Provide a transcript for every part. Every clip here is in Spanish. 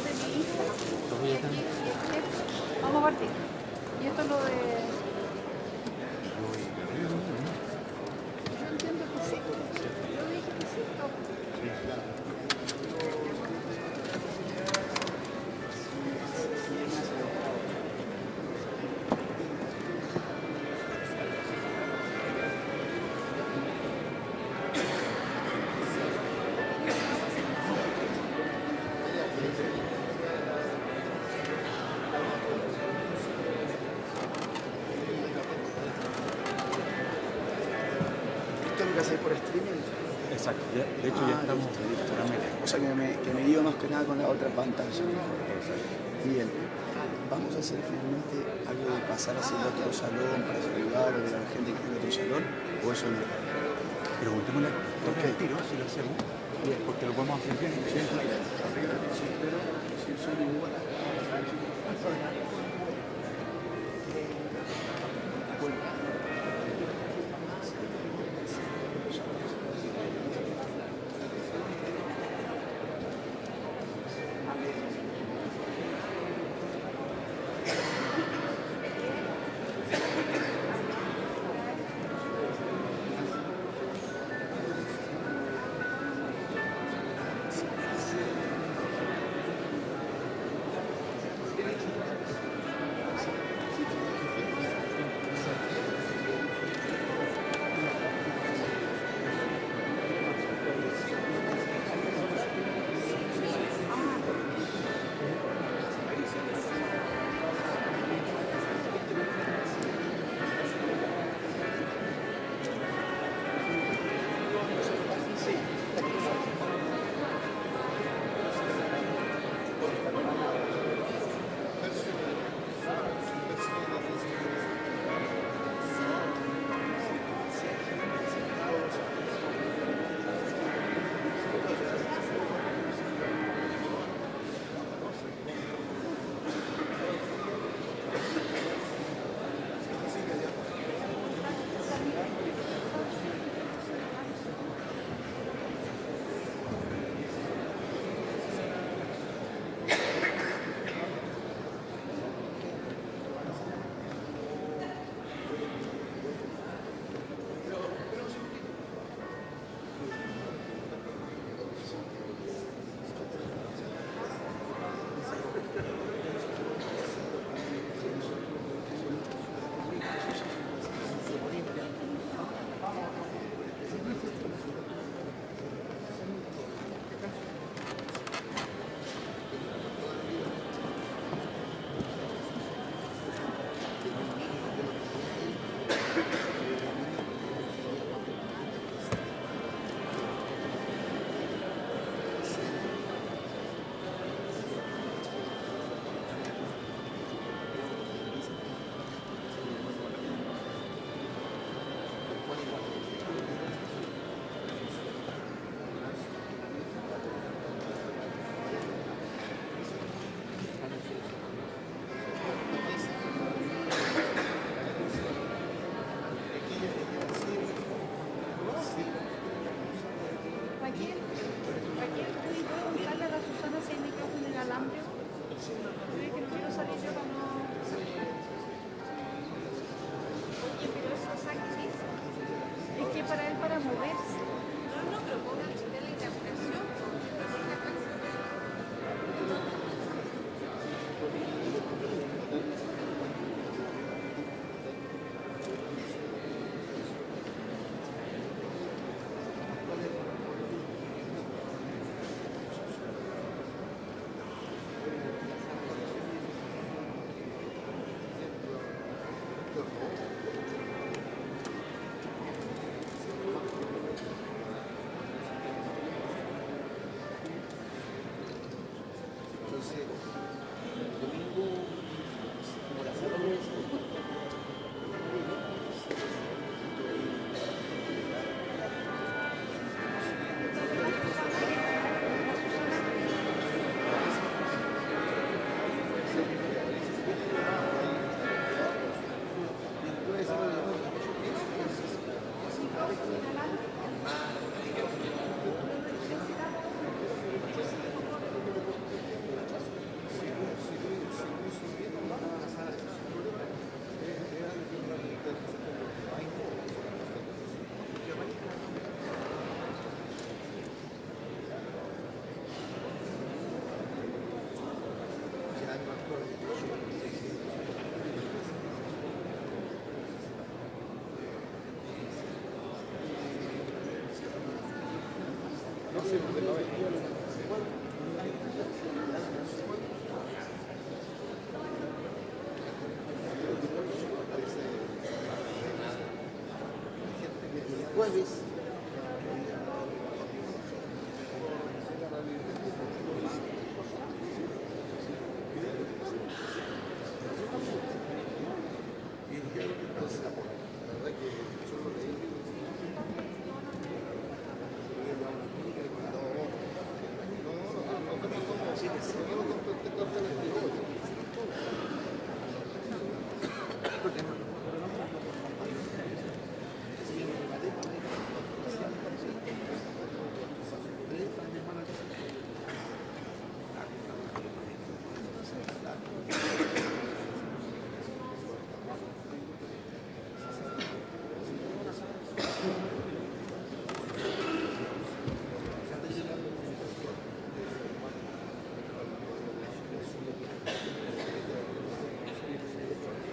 de mi hija. Y aquí, vamos a partir. Y esto es lo de... Yo entiendo que sí. Yo dije que sí. ¿Esto lo que hacéis por streaming? Exacto, de hecho ya estamos. O sea que me dio más que nada con la otra pantalla. Bien. ¿Vamos a hacer finalmente algo de pasar hacia el otro salón para saludar a la gente que está en el otro salón? ¿O eso no? Preguntémosle al tiro si lo hacemos. Bien, porque lo podemos hacer bien. Sí. Pero si son igual.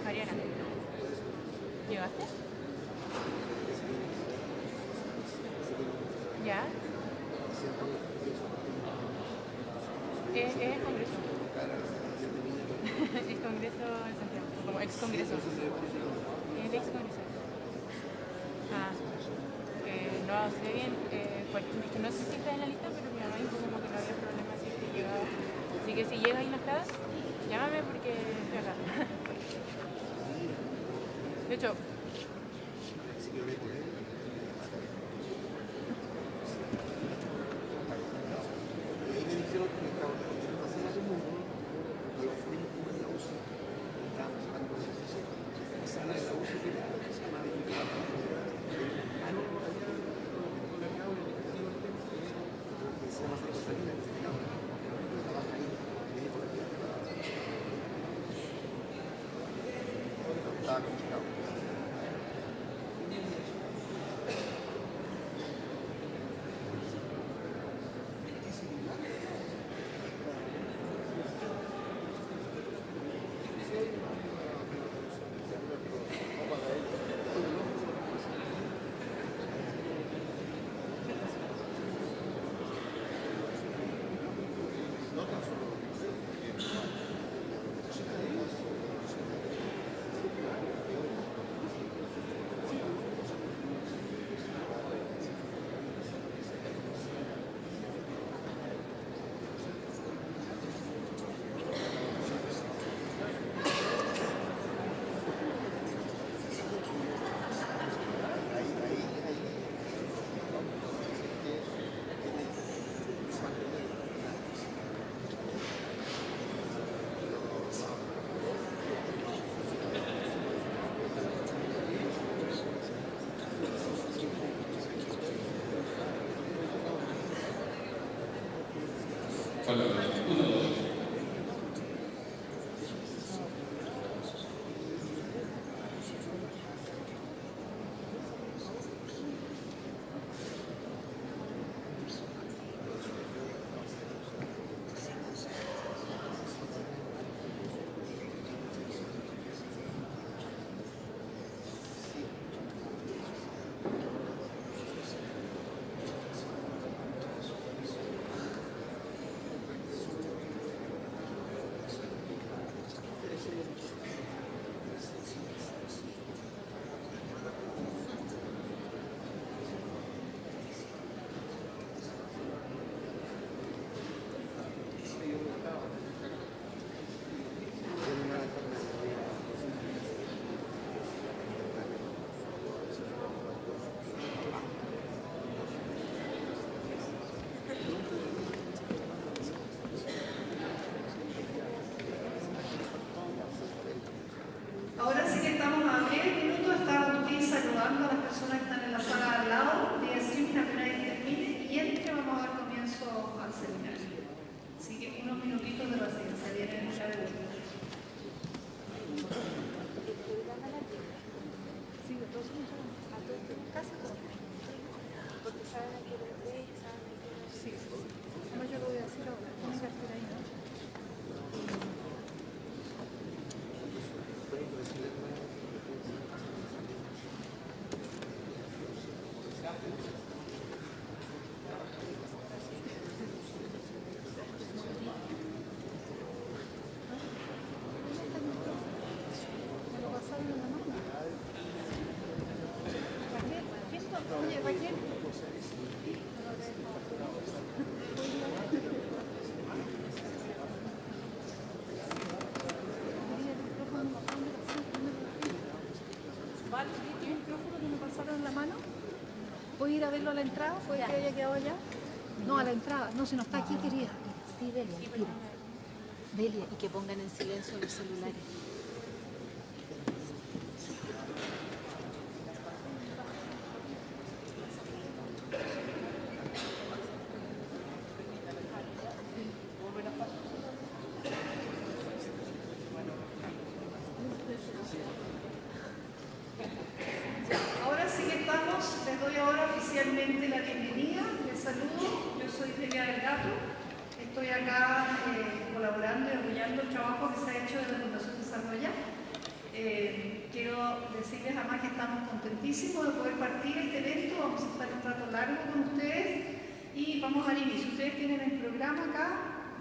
Mariana, ¿llegaste? ¿Ya? Es el Congreso. El Congreso en Santiago, como ex Congreso. El ex Congreso. Ah, no sé bien, es que no sé si está en la lista, pero mi mamá dijo como que no había problema si es que llegaba. Así que si llegas y no estás, llámame porque estoy acá. De hecho, ahora sí que estamos a 10 minutos, estaba aquí saludando a las personas que están en la sala al lado, voy a decir que apenas termine y entre vamos a dar comienzo al seminario. Así que unos minutitos de paciencia, vienen ya de vuelta. Sí, de todos a todos, casi todos. Porque saben a qué hora es, saben a qué hora es. Sí, sí. Como yo lo voy a decir ahora, tiene que hacer ahí, ¿no? Raquel? Vale, ¿tiene un micrófono que me pasaron en la mano? ¿Puedo ir a verlo a la entrada? ¿Puede que haya quedado allá? No, a la entrada. No, si no está aquí, querida. Sí, Delia, mira. Delia, y que pongan en silencio los celulares. Ahora sí que estamos, les doy ahora oficialmente la bienvenida, les saludo, yo soy Delia del Gato, estoy acá colaborando y apoyando el trabajo que se ha hecho de la Fundación Desarrolla. Quiero decirles además que estamos contentísimos de poder partir este evento, vamos a estar un rato largo con ustedes y vamos al inicio. Ustedes tienen el programa acá,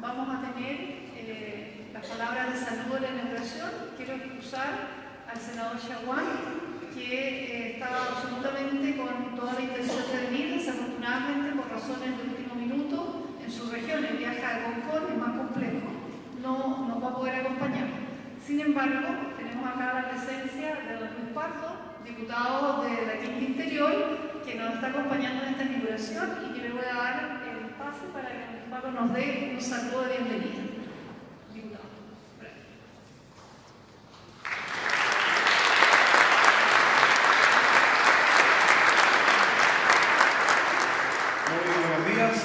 vamos a tener las palabras de saludo de la inauguración. Quiero excusar al senador Chaguán, que estaba absolutamente con toda la intención de venir, desafortunadamente por razones de último minuto en su región, el viaje a Concón es más complejo, no nos va a poder acompañar. Sin embargo, tenemos acá la presencia de don Luis Pardo, diputado de la Quinta Interior, que nos está acompañando en esta inauguración y que le voy a dar el pase para que don Pardo nos dé un saludo de bienvenida. Diputado.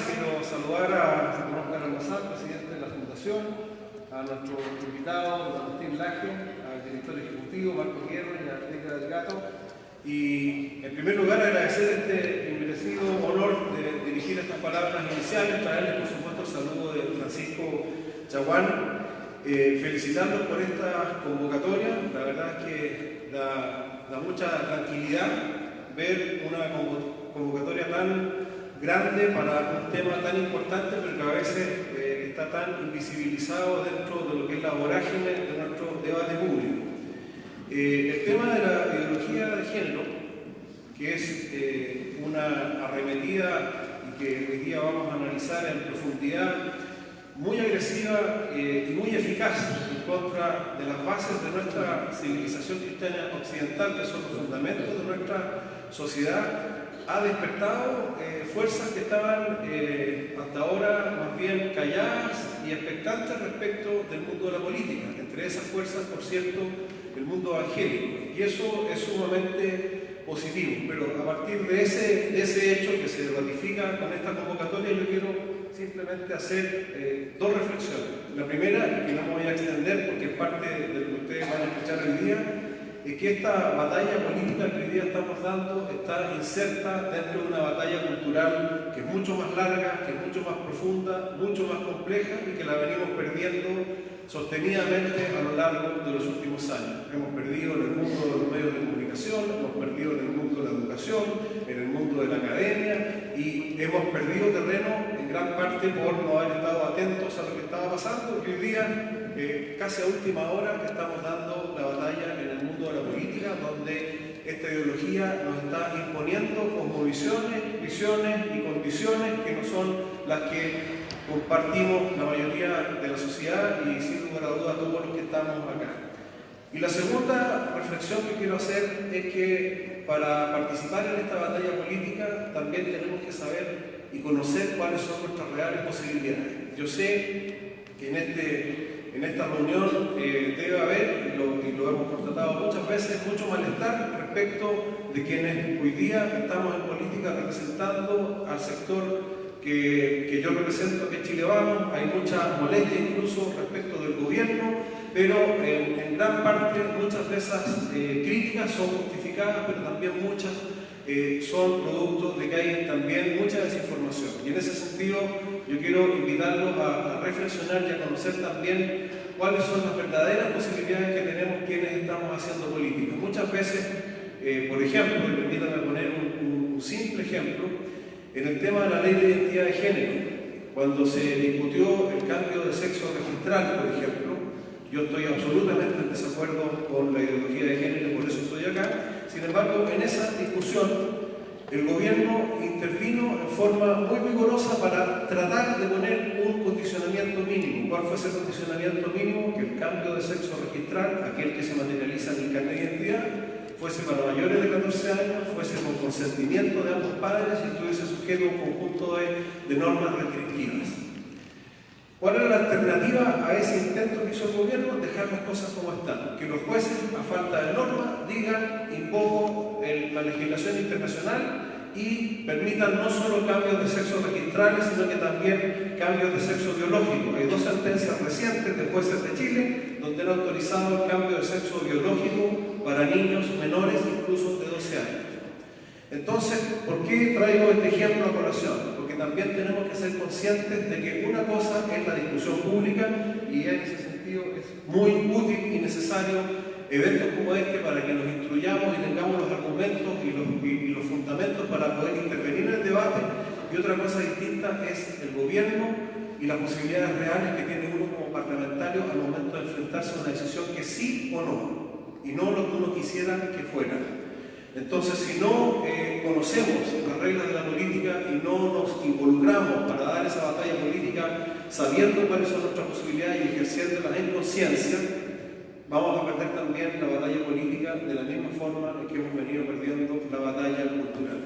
Quiero saludar a don Oscar Almazán, presidente de la Fundación, a nuestro invitado, Agustín Laje, al director ejecutivo, Marco Hierro y a Delia del Gato. Y en primer lugar agradecer este inmerecido honor de dirigir estas palabras iniciales, traerles por supuesto el saludo de Francisco Chaguán, felicitarlos por esta convocatoria. La verdad es que da mucha tranquilidad ver una convocatoria tan grande para un tema tan importante, pero que a veces está tan invisibilizado dentro de lo que es la vorágine de nuestro debate público. El tema de la ideología de género, que es una arremetida y que hoy día vamos a analizar en profundidad, muy agresiva y muy eficaz en contra de las bases de nuestra civilización cristiana occidental, que son los fundamentos de nuestra sociedad, ha despertado fuerzas que estaban hasta ahora más bien calladas y expectantes respecto del mundo de la política. Entre esas fuerzas, por cierto, el mundo evangélico. Y eso es sumamente positivo. Pero a partir de ese hecho que se ratifica con esta convocatoria, yo quiero simplemente hacer dos reflexiones. La primera, que no me voy a extender porque es parte de lo que ustedes van a escuchar hoy día, es que esta batalla política que hoy día estamos dando está inserta dentro de una batalla cultural que es mucho más larga, que es mucho más profunda, mucho más compleja y que la venimos perdiendo sostenidamente a lo largo de los últimos años. Hemos perdido en el mundo de los medios de comunicación, hemos perdido en el mundo de la educación, en el mundo de la academia y hemos perdido terreno en gran parte por no haber estado atentos a lo que estaba pasando y hoy día casi a última hora que estamos dando la batalla en el mundo de la política, donde esta ideología nos está imponiendo cosmovisiones, visiones y condiciones que no son las que compartimos la mayoría de la sociedad y sin lugar a dudas todos los que estamos acá. Y la segunda reflexión que quiero hacer es que para participar en esta batalla política también tenemos que saber y conocer cuáles son nuestras reales posibilidades. Yo sé que en esta reunión debe haber, y lo hemos constatado muchas veces, mucho malestar respecto de quienes hoy día estamos en política representando al sector que yo represento, que es Chile Vamos. Hay mucha molestia incluso respecto del gobierno, pero en gran parte muchas de esas críticas son justificadas, pero también muchas son producto de que hay también mucha desinformación. Y en ese sentido yo quiero invitarlos a reflexionar y a conocer también cuáles son las verdaderas posibilidades que tenemos quienes estamos haciendo política. Muchas veces, por ejemplo, y permítanme poner un simple ejemplo, en el tema de la ley de identidad de género, cuando se discutió el cambio de sexo registral, por ejemplo, yo estoy absolutamente en desacuerdo con la ideología de género y por eso estoy acá. Sin embargo, en esa discusión el gobierno intervino en forma muy vigorosa para tratar de poner un condicionamiento mínimo. ¿Cuál fue ese condicionamiento mínimo? Que el cambio de sexo registral, aquel que se materializa en el carnet de identidad, fuese para mayores de 14 años, fuese con consentimiento de ambos padres y estuviese sujeto a un conjunto de normas restrictivas. ¿Cuál era la alternativa a ese intento que hizo el gobierno? Dejar las cosas como están. Que los jueces, a falta de norma, digan, invoco la legislación internacional y permitan no solo cambios de sexo registrales, sino que también cambios de sexo biológico. Hay 2 sentencias recientes de jueces de Chile donde han autorizado el cambio de sexo biológico para niños menores, incluso de 12 años. Entonces, ¿por qué traigo este ejemplo a colación? Porque también tenemos que ser conscientes de que una cosa es la discusión pública y en ese sentido es muy útil y necesario eventos como este para que nos instruyamos y tengamos los argumentos y los fundamentos para poder intervenir en el debate, y otra cosa distinta es el gobierno y las posibilidades reales que tiene uno como parlamentario al momento de enfrentarse a una decisión que sí o no, y no lo que uno quisiera que fuera. Entonces, si no conocemos las reglas de la política y no nos involucramos para dar esa batalla política sabiendo cuáles son nuestras posibilidades y ejerciéndolas en conciencia, vamos a perder también la batalla política de la misma forma en que hemos venido perdiendo la batalla cultural.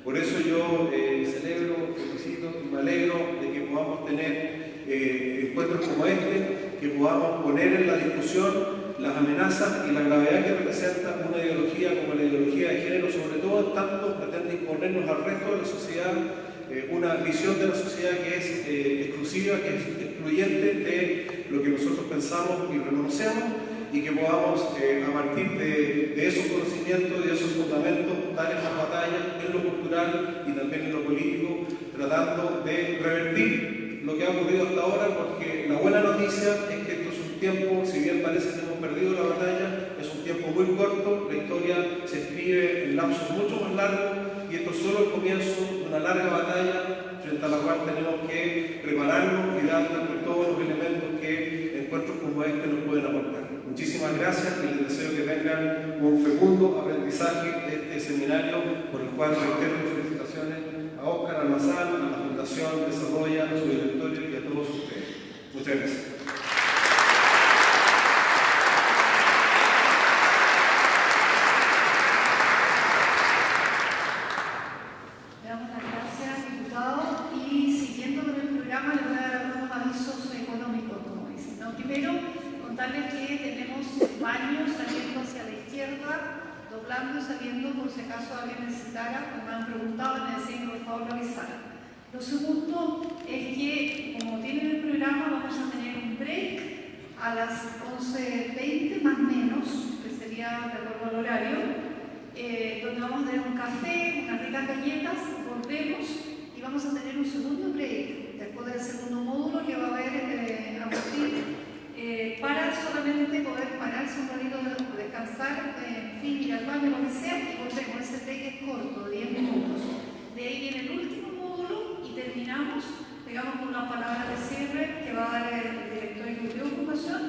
Por eso yo celebro, felicito y me alegro de que podamos tener encuentros como este, que podamos poner en la discusión las amenazas y la gravedad que representa una ideología como la ideología de género, sobre todo en tanto pretende imponernos al resto de la sociedad una visión de la sociedad que es exclusiva, que es excluyente de lo que nosotros pensamos y reconocemos, y que podamos a partir de esos conocimientos y de esos fundamentos dar esas batallas en lo cultural y también en lo político, tratando de revertir lo que ha ocurrido hasta ahora, porque la buena noticia es que esto es un tiempo, si bien parece que hemos perdido la batalla, es un tiempo muy corto, la historia se escribe en lapsos mucho más largos y esto es solo el comienzo de una larga batalla frente a la cual tenemos que prepararnos y darnos todos los elementos que encuentros como este nos pueden aportar. Muchísimas gracias y les deseo que tengan un fecundo aprendizaje de este seminario, por el cual reitero mis felicitaciones a Óscar Almazán, a la Fundación Desarrolla, a su directorio y a todos ustedes. Muchas gracias. Le damos las gracias, diputado, y siguiendo con el programa les voy a dar algunos avisos económicos, como dicen, ¿no? Primero, contarles que tenemos baños saliendo hacia la izquierda, doblando y saliendo por si acaso alguien necesitara, como me han preguntado, me decían que por favor lo avisaran. Lo segundo es que, como tienen el programa, vamos a tener un break a las 11:20 más o menos, que sería de acuerdo al horario, donde vamos a tener un café, unas ricas galletas, volvemos y vamos a tener un segundo break después del segundo módulo que va a haber a partir para solamente poder pararse un ratito, descansar, en fin, ir al baño, lo que sea, y volvemos. Ese break es corto, de 10 minutos. De ahí viene el último módulo y terminamos, digamos, con una palabra de cierre que va a dar el director ejecutivo de Fundación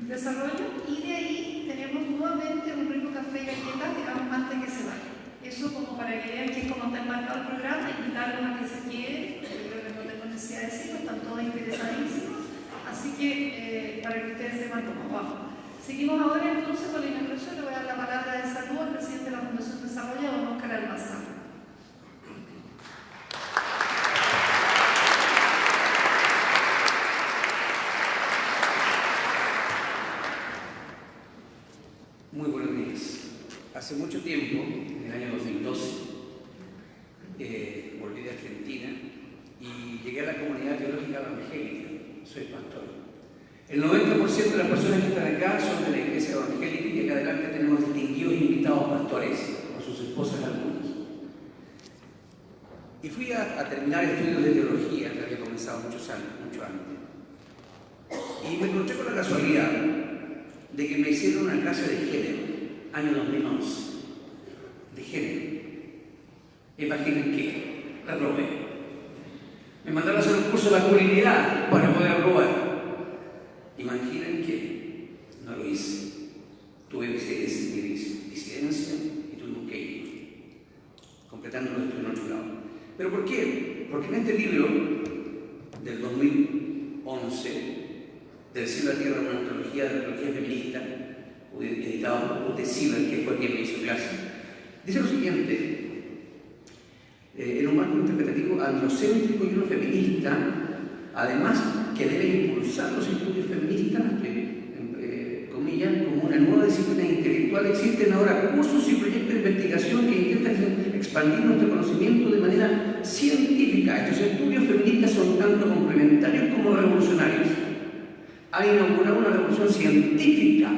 Desarrollo, y de ahí tenemos nuevamente un rico café y galletas, digamos, antes que se vaya. Eso como para que vean que es como está enmarcado el programa, invitarlos a que se queden, yo creo que no tengo necesidad de decirlo, están todos interesadísimos. Así que para que ustedes sepan cómo vamos. Seguimos ahora entonces con la inauguración. Le voy a dar la palabra de salud al presidente de la Fundación Desarrollo, don Óscar Almazán. Muy buenos días. Hace mucho tiempo, en el año 2012, volví de Argentina y llegué a la comunidad teológica evangélica. Soy pastor. El 90% de las personas que están acá son de la iglesia evangélica y acá adelante tenemos distinguidos invitados pastores, con sus esposas algunos. Y fui a terminar estudios de teología, que había comenzado mucho antes. Y me encontré con la casualidad de que me hicieron una clase de género, año 2011, de género. Imaginen que la probé. Me mandaron a hacer un curso de masculinidad para poder probar. Imaginen que no lo hice. Tuve disidencia y tuvimos que ir. Completando ¿Pero por qué? Porque en este libro del 2011, del cielo a la tierra, una antología de la antología feminista, editado por Silver, que fue quien me hizo clase, dice lo siguiente: en un marco interpretativo androcéntrico y uno feminista, además que debe impulsar los estudios feministas, comillas, como una nueva disciplina intelectual, existen ahora cursos y proyectos de investigación que intentan expandir nuestro conocimiento de manera científica. Estos estudios feministas son tanto complementarios como revolucionarios. Ha inaugurado una revolución científica,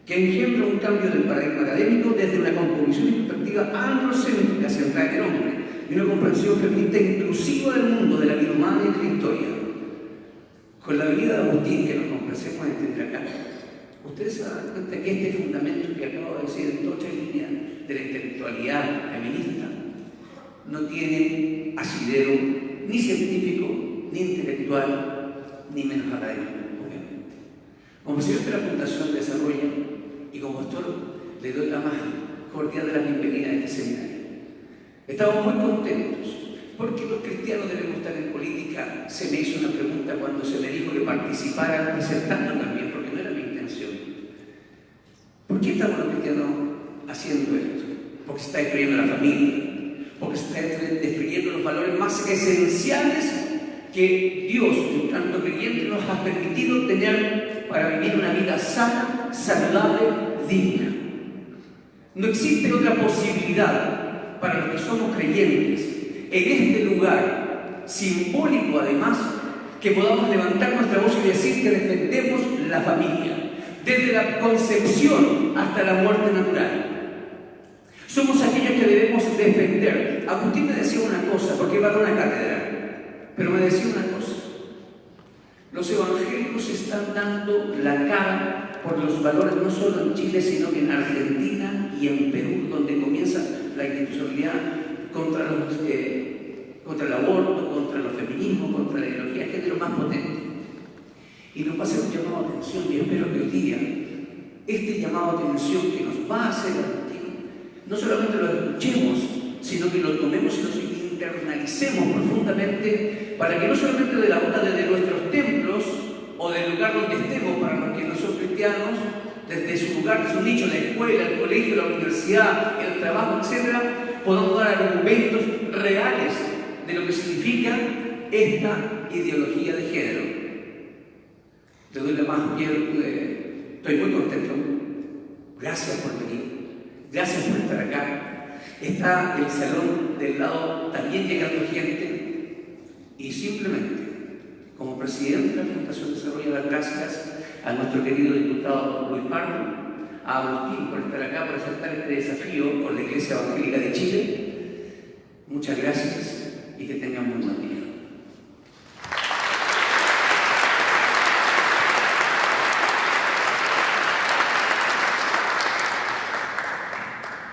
que engendra un cambio del paradigma académico desde una composición y perspectiva androcéntrica centrada en el hombre y una comprensión feminista inclusiva del mundo, de la vida humana y de la historia. Con la venida de Agustín, que nos complacemos en entender acá, ustedes se dan cuenta que este fundamento que acabo de decir en 8 líneas de la intelectualidad feminista no tiene asidero ni científico, ni intelectual, ni menos académico, obviamente. Como presidente de la Fundación de Desarrollo y como pastor, le doy la más cordial de la bienvenida a este seminario. Estamos muy contentos. ¿Por qué los cristianos debemos estar en política? Se me hizo una pregunta cuando se me dijo que participara presentando también, porque no era mi intención. ¿Por qué estamos los cristianos haciendo esto? Porque se está destruyendo la familia, porque se está destruyendo los valores más esenciales que Dios, en tanto creyente, nos ha permitido tener para vivir una vida sana, saludable, digna. No existe otra posibilidad para los que somos creyentes en este lugar simbólico, además, que podamos levantar nuestra voz y decir que defendemos la familia, desde la concepción hasta la muerte natural. Somos aquellos que debemos defender. Agustín me decía una cosa, porque iba a dar una cátedra, pero me decía una cosa: los evangélicos están dando la cara por los valores no solo en Chile, sino que en Argentina y en Perú, donde comienza la institucionalidad contra el aborto, contra los feminismos, contra la ideología de género más potente. Y nos va a hacer un llamado de atención, y espero que hoy día este llamado de atención que nos va a hacer Agustín, no solamente lo escuchemos, sino que lo tomemos y nos internalicemos profundamente, para que no solamente de la boca de nuestros templos o del lugar donde estemos, para los que no son cristianos, desde su lugar, su nicho, la escuela, el colegio, la universidad, el trabajo, etc., podamos dar argumentos reales de lo que significa esta ideología de género. Te doy la más bien, estoy muy contento. Gracias por venir, gracias por estar acá. Está el salón del lado también llegando gente, y simplemente, como presidente de la Fundación de Desarrollo, dar gracias a nuestro querido diputado Luis Pardo, a Agustín por estar acá, por aceptar este desafío con la Iglesia Evangélica de Chile. Muchas gracias y que tengan muy buen día.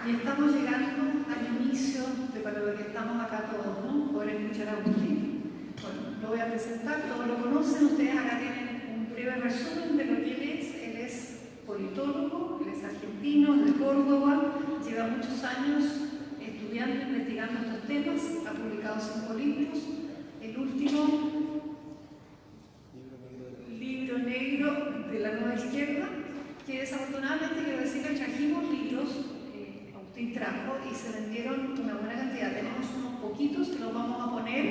Y estamos llegando al inicio de para lo que estamos acá todos, ¿no? Poder escuchar a Agustín. Bueno, lo voy a presentar, todos lo conocen, ustedes acá tienen un breve resumen de lo que él es. Él es politólogo, él es argentino, de Córdoba, lleva muchos años estudiando, investigando estos temas, ha publicado 5 libros. El último, Libro Negro de la Nueva Izquierda, que desafortunadamente, quiero decirle, trajimos libros, Agustín trajo, y se vendieron una buena cantidad. Tenemos unos poquitos que los vamos a poner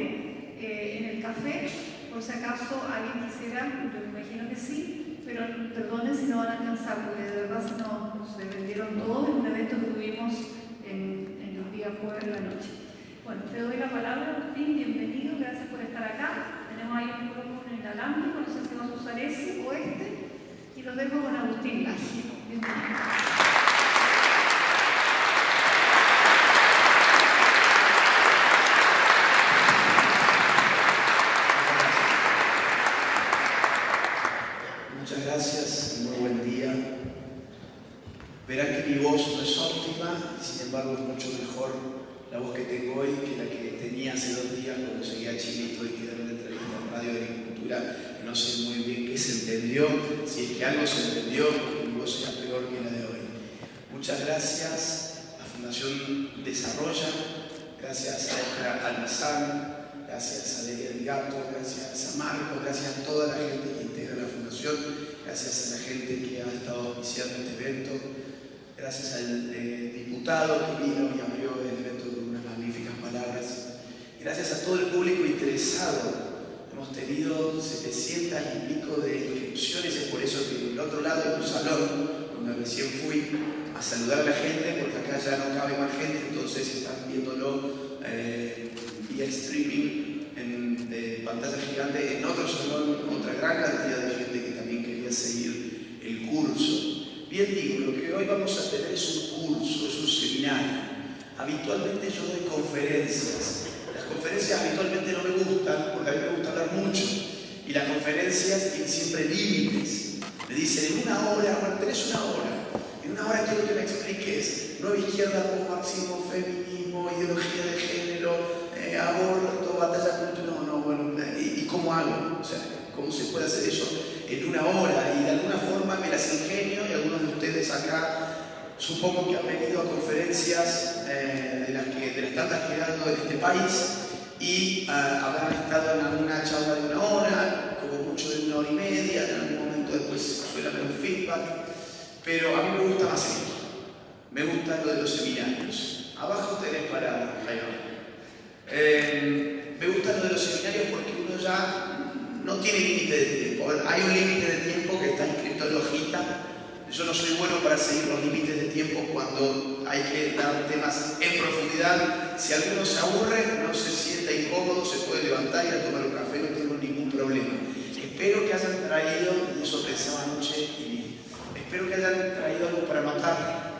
en el café, por si acaso alguien quisiera, yo me imagino que sí, pero perdonen si no van a alcanzar, porque de verdad se vendieron todos en un evento que tuvimos en los días jueves de la noche. Bueno, te doy la palabra, Agustín, bienvenido, gracias por estar acá. Tenemos ahí un micrófono inalámbrico, no sé si vas a usar ese o este, y lo dejo con Agustín Laje. Bienvenido. Muchas gracias y muy buen día. Verán que mi voz no es óptima, sin embargo es mucho mejor la voz que tengo hoy que la que tenía hace 2 días cuando llegué a Chile y tuve que dar una entrevista en Radio Agricultura. No sé muy bien qué se entendió, si es que algo se entendió, mi voz era peor que la de hoy. Muchas gracias a Fundación desarrolla, gracias a Oscar Almazán, gracias a Delia del Gato, gracias a Marco, gracias a toda la gente que integra la Fundación, gracias a la gente que ha estado iniciando este evento, gracias al diputado que vino y abrió el evento con unas magníficas palabras, gracias a todo el público interesado. Hemos tenido 700 y pico de inscripciones, es por eso que del otro lado hay un salón donde recién fui a saludar a la gente, porque acá ya no cabe más gente, entonces están viéndolo vía streaming en pantalla gigante en otro salón, otra gran cantidad de gente que también quería seguir el curso. Bien digo, lo que hoy vamos a tener es un curso, es un seminario. Habitualmente yo doy conferencias. Las conferencias habitualmente no me gustan, porque a mí me gusta hablar mucho. Y las conferencias tienen siempre límites. Me dicen, en una hora, bueno, tenés una hora. En una hora quiero que me expliques nueva izquierda, posmarxismo, feminismo, ideología de género, aborto, batalla cultural. No, bueno, ¿y cómo hago? O sea, ¿cómo se puede hacer eso en una hora? Y de alguna forma me las ingenio, y algunos de ustedes acá supongo que han venido a conferencias de las tantas que he dado en este país y habrán estado en alguna charla de una hora, como mucho de una hora y media, en algún momento después suele haber un feedback, pero a mí me gusta más esto, me gusta lo de los seminarios. Abajo tenés para me gusta lo de los seminarios porque uno ya no tiene límite de tiempo. Hay un límite de tiempo que está inscrito en la hojita. Yo no soy bueno para seguir los límites de tiempo cuando hay que dar temas en profundidad. Si alguno se aburre, no se sienta incómodo, se puede levantar y ir a tomar un café, no tengo ningún problema. Espero que hayan traído, y eso pensaba anoche, y espero que hayan traído algo para anotar.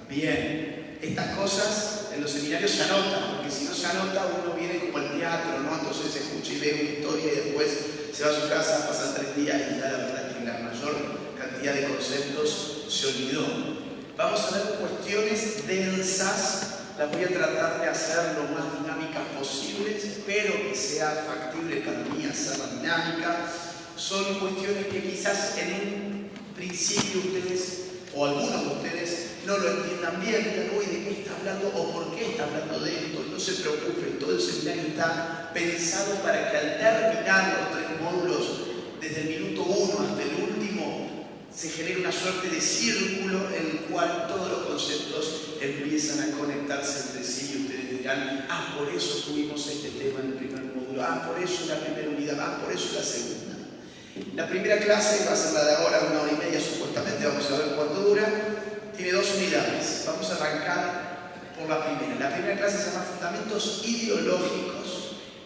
Bien, estas cosas en los seminarios se anotan, porque si no se anota uno viene como al teatro, ¿no? Entonces se escucha y ve una historia y después se va a su casa, pasan 3 días y ya la verdad que la mayor cantidad de conceptos se olvidó. Vamos a ver cuestiones densas, las voy a tratar de hacer lo más dinámicas posibles, espero que sea factible para mí hacer la dinámica. Son cuestiones que quizás en un principio ustedes, o algunos de ustedes, no lo entiendan bien, pero ¿de qué está hablando o por qué está hablando de esto? No se preocupen, todo el seminario está pensado para que al terminar los 3 módulos, desde el minuto 1 hasta el último, se genere una suerte de círculo en el cual todos los conceptos empiezan a conectarse entre sí y ustedes dirán, por eso tuvimos este tema en el primer módulo, por eso en la primera unidad, por eso en la segunda. La primera clase va a ser la de ahora, 1 hora y media supuestamente, vamos a ver cuánto dura. Tiene 2 unidades. Vamos a arrancar por la primera. La primera clase se llama Fundamentos Ideológicos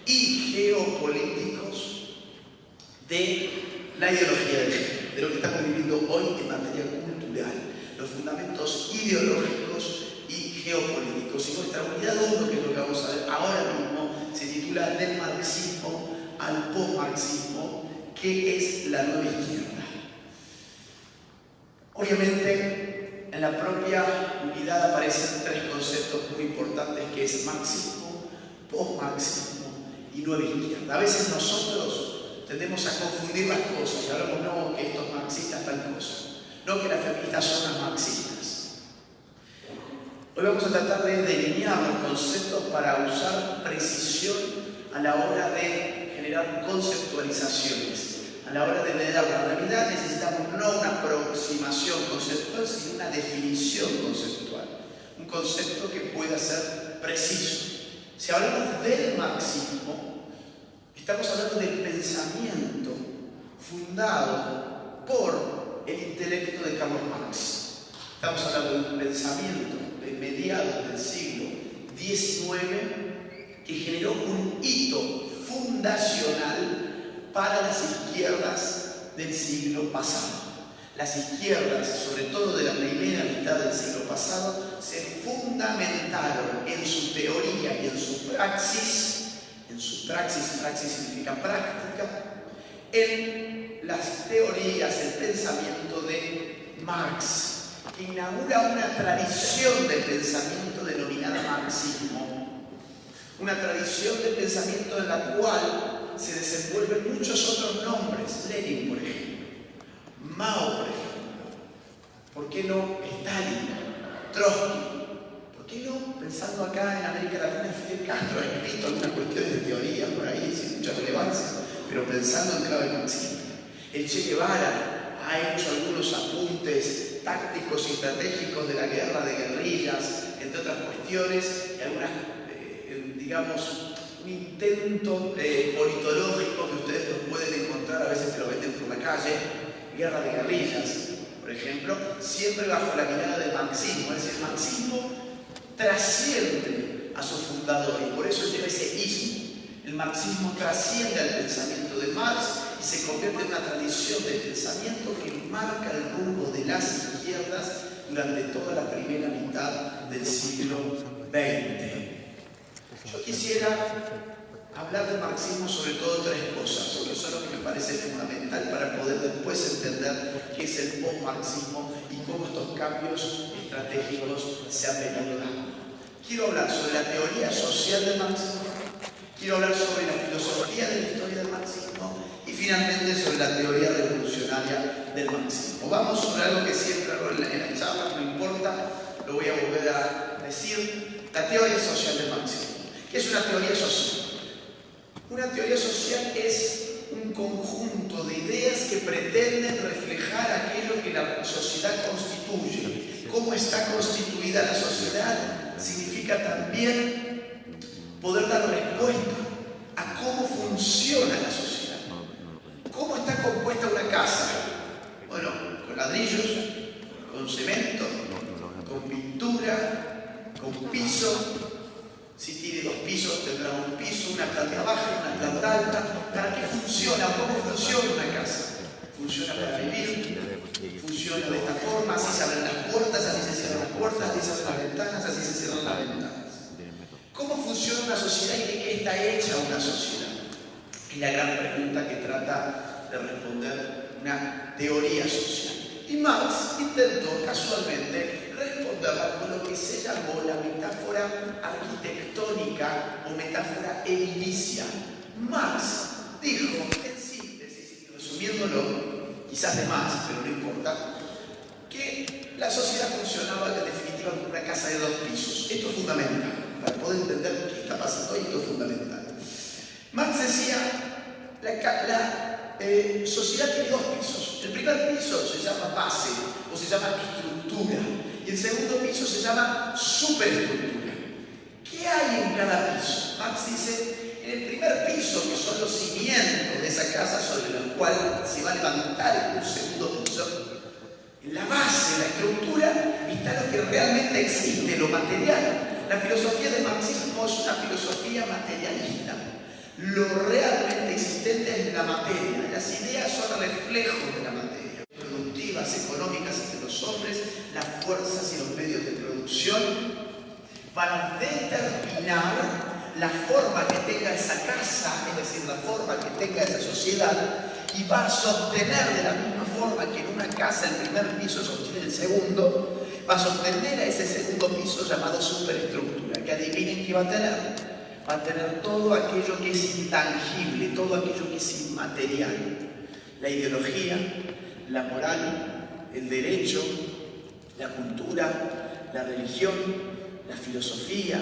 y Geopolíticos de la Ideología de género, de lo que estamos viviendo hoy en materia cultural. Los fundamentos ideológicos y geopolíticos. Y nuestra unidad 1, que es lo que vamos a ver ahora mismo, se titula Del marxismo al posmarxismo, ¿qué es la nueva izquierda? Obviamente, en la propia unidad aparecen 3 conceptos muy importantes, que es marxismo, posmarxismo y nueva izquierda. A veces nosotros tendemos a confundir las cosas y hablamos, no, que estos marxistas tal cosa, no que las feministas son las marxistas. Hoy vamos a tratar de delinear los conceptos para usar precisión a la hora de generar conceptualizaciones. A la hora de leer la realidad necesitamos no una aproximación conceptual, sino una definición conceptual. Un concepto que pueda ser preciso. Si hablamos del marxismo, estamos hablando del pensamiento fundado por el intelecto de Karl Marx. Estamos hablando de un pensamiento de mediados del siglo XIX que generó un hito fundacional para las izquierdas del siglo pasado. Las izquierdas, sobre todo de la primera mitad del siglo pasado, se fundamentaron en su teoría y en su praxis, praxis significa práctica, en las teorías, el pensamiento de Marx, que inaugura una tradición de pensamiento denominada marxismo, una tradición de pensamiento en la cual se desenvuelven muchos otros nombres. Lenin, por ejemplo, Mao, por ejemplo, ¿por qué no Stalin, Trotsky? ¿Por qué no, pensando acá en América Latina, Fidel Castro ha escrito algunas cuestiones de teoría por ahí sin mucha relevancia, pero pensando en clave marxista. El Che Guevara ha hecho algunos apuntes tácticos y estratégicos de la guerra de guerrillas, entre otras cuestiones, y algunas, digamos, un intento politológico que ustedes no pueden encontrar, a veces que lo venden por la calle, guerra de guerrillas, por ejemplo, siempre bajo la mirada del marxismo. Es decir, el marxismo trasciende a su fundador y por eso lleva ese ismo. El marxismo trasciende al pensamiento de Marx y se convierte en una tradición de pensamiento que marca el rumbo de las izquierdas durante toda la primera mitad del siglo XX. Yo quisiera hablar del marxismo sobre todo tres cosas, que son lo que me parece fundamental para poder después entender qué es el post-marxismo y cómo estos cambios estratégicos se han venido dando. Quiero hablar sobre la teoría social del marxismo, quiero hablar sobre la filosofía de la historia del marxismo y finalmente sobre la teoría revolucionaria del marxismo. Vamos sobre algo que siempre hablo en la charla, no importa, lo voy a volver a decir, la teoría social del marxismo. ¿Qué es una teoría social? Una teoría social es un conjunto de ideas que pretenden reflejar aquello que la sociedad constituye. ¿Cómo está constituida la sociedad? Significa también poder dar respuesta a cómo funciona la sociedad. ¿Cómo está compuesta una casa? Bueno, con ladrillos, con cemento, con pintura, con piso. Si tiene 2 pisos, tendrá un piso, una planta baja, una planta alta. ¿Para qué funciona? ¿Cómo funciona una casa? Funciona para vivir, funciona de esta forma, así se abren las puertas, así se cierran las puertas, así se abren las ventanas, así se cierran las ventanas. ¿Cómo funciona una sociedad y de qué está hecha una sociedad? Es la gran pregunta que trata de responder una teoría social. Y Marx intentó casualmente responderla con lo que se llamó la metáfora arquitectónica o metáfora edilicia. Marx dijo, en síntesis, resumiéndolo, quizás de más, pero no importa, que la sociedad funcionaba en definitiva como una casa de 2 pisos. Esto es fundamental, para poder entender qué está pasando ahí, esto es fundamental. Marx decía, la sociedad tiene 2 pisos. El primer piso se llama base o se llama estructura y el segundo piso se llama superestructura. ¿Qué hay en cada piso? Marx dice, en el primer piso, que son los cimientos de esa casa sobre los cuales se va a levantar un segundo piso, en la base, la estructura, está lo que realmente existe, lo material. La filosofía del marxismo es una filosofía materialista. Lo realmente existente es la materia. Las ideas son reflejos de la materia. Productivas, económicas entre los hombres, las fuerzas y los medios de producción van a determinar la forma que tenga esa casa, es decir, la forma que tenga esa sociedad, y va a sostener de la misma forma que en una casa el primer piso sostiene el segundo, va a sostener a ese segundo piso llamado superestructura, que adivinen qué va a tener. Va a tener todo aquello que es intangible, todo aquello que es inmaterial. La ideología, la moral, el derecho, la cultura, la religión, la filosofía,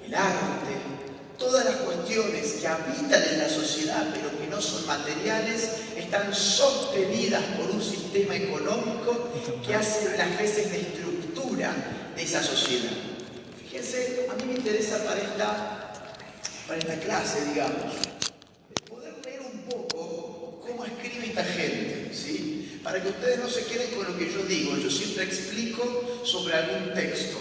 el arte, todas las cuestiones que habitan en la sociedad pero que no son materiales, están sostenidas por un sistema económico que hace las veces de estructura de esa sociedad. Fíjense, a mí me interesa para esta clase, digamos, poder leer un poco cómo escribe esta gente, ¿sí? Para que ustedes no se queden con lo que yo digo. Yo siempre explico sobre algún texto.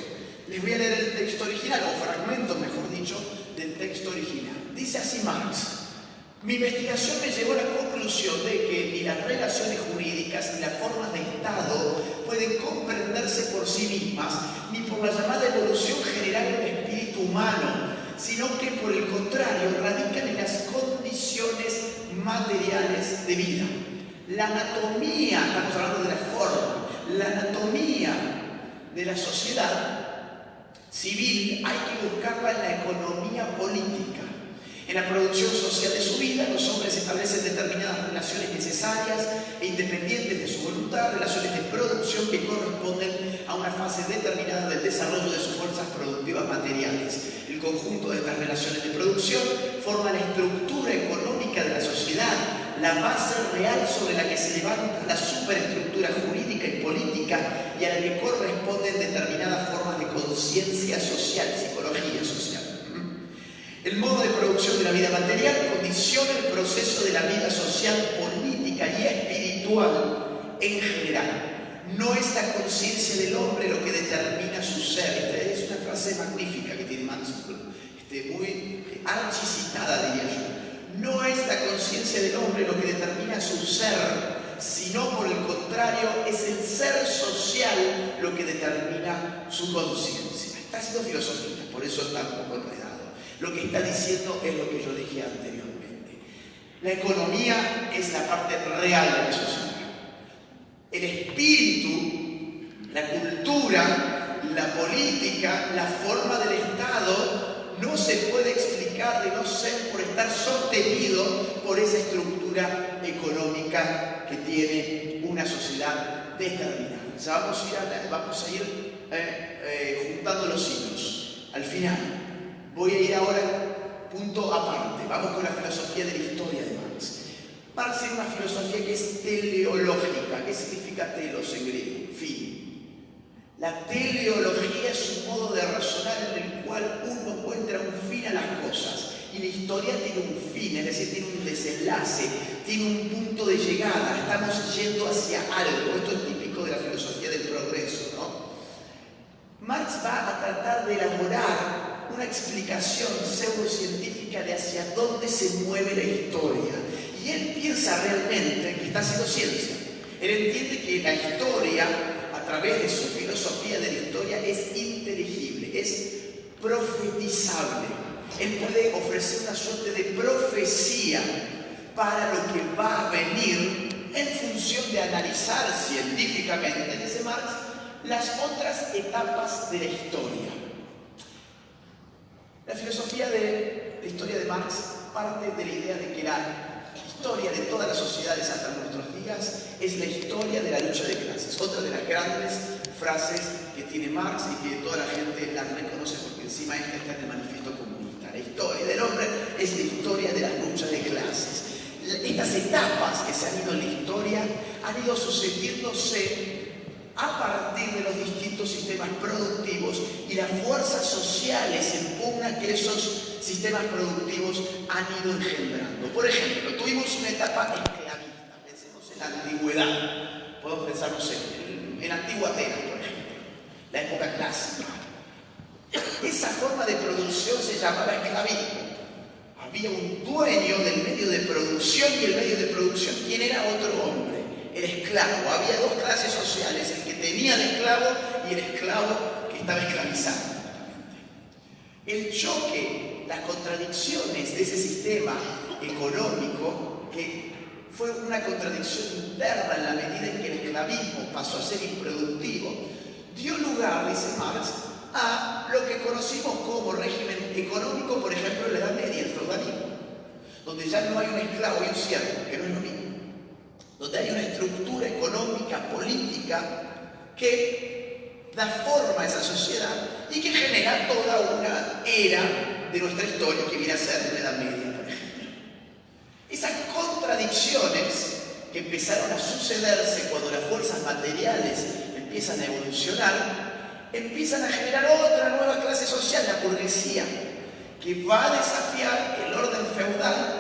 Les voy a leer el texto original, o fragmentos, mejor dicho, del texto original. Dice así Marx: mi investigación me llevó a la conclusión de que ni las relaciones jurídicas ni las formas de Estado pueden comprenderse por sí mismas, ni por la llamada evolución general del espíritu humano, sino que por el contrario radican en las condiciones materiales de vida. La anatomía, estamos hablando de la forma, la anatomía de la sociedad civil hay que buscarla en la economía política. En la producción social de su vida, los hombres establecen determinadas relaciones necesarias e independientes de su voluntad, relaciones de producción que corresponden a una fase determinada del desarrollo de sus fuerzas productivas materiales. El conjunto de estas relaciones de producción forma la estructura económica de la sociedad, la base real sobre la que se levanta la superestructura jurídica y política y a la que corresponden determinadas formas de conciencia social, psicología social. El modo de producción de la vida material condiciona el proceso de la vida social, política y espiritual en general. No es la conciencia del hombre lo que determina su ser. Esta es una frase magnífica que tiene Marx, muy archicitada, diría yo. No es la conciencia del hombre lo que determina su ser, sino por el contrario, es el ser social lo que determina su conciencia. Está haciendo filosofía, por eso está un poco enredado. Lo que está diciendo es lo que yo dije anteriormente. La economía es la parte real de la sociedad. El espíritu, la cultura, la política, la forma del Estado no se puede explicar de no ser por estar sostenido por esa estructura económica que tiene una sociedad determinada. O sea, vamos a ir juntando los hilos. Al final, voy a ir ahora punto aparte. Vamos con la filosofía de la historia de Marx. Marx tiene una filosofía que es teleológica. ¿Qué significa telos en griego? Fin. La teleología es un modo de razonar en el cual uno encuentra un fin a las cosas. Y la historia tiene un fin, es decir, tiene un desenlace, tiene un punto de llegada. Estamos yendo hacia algo. Esto es típico de la filosofía del progreso, ¿no? Marx va a tratar de elaborar una explicación pseudocientífica de hacia dónde se mueve la historia. Y él piensa realmente que está haciendo ciencia. Él entiende que la historia, a través de su filosofía de la historia, es inteligible, es profetizable. Él puede ofrecer una suerte de profecía para lo que va a venir en función de analizar científicamente, dice Marx, las otras etapas de la historia. La filosofía de la historia de Marx parte de la idea de que la historia de todas las sociedades hasta nuestros días es la historia de la lucha de clases. Otra de las grandes frases que tiene Marx y que toda la gente la reconoce porque encima esta está en el manifiesto comunista. La historia del hombre es la historia de la lucha de clases. Estas etapas que se han ido en la historia han ido sucediéndose a partir de los distintos sistemas productivos y las fuerzas sociales en pugna que esos sistemas productivos han ido engendrando. Por ejemplo, tuvimos una etapa esclavista, pensemos en la antigüedad, podemos pensar, no sé, en la antigua Atenas, por ejemplo, la época clásica. Esa forma de producción se llamaba esclavismo. Había un dueño del medio de producción y el medio de producción, ¿quién era? Otro hombre. El esclavo. Había dos clases sociales, el que tenía de esclavo y el esclavo que estaba esclavizado. El choque, las contradicciones de ese sistema económico, que fue una contradicción interna en la medida en que el esclavismo pasó a ser improductivo, dio lugar, dice Marx, a lo que conocimos como régimen económico, por ejemplo, en la Edad Media, el feudalismo, donde ya no hay un esclavo y un siervo, que no es lo mismo. Donde hay una estructura económica, política, que da forma a esa sociedad y que genera toda una era de nuestra historia que viene a ser la Edad Media, por ejemplo. Esas contradicciones que empezaron a sucederse cuando las fuerzas materiales empiezan a evolucionar, empiezan a generar otra nueva clase social, la burguesía, que va a desafiar el orden feudal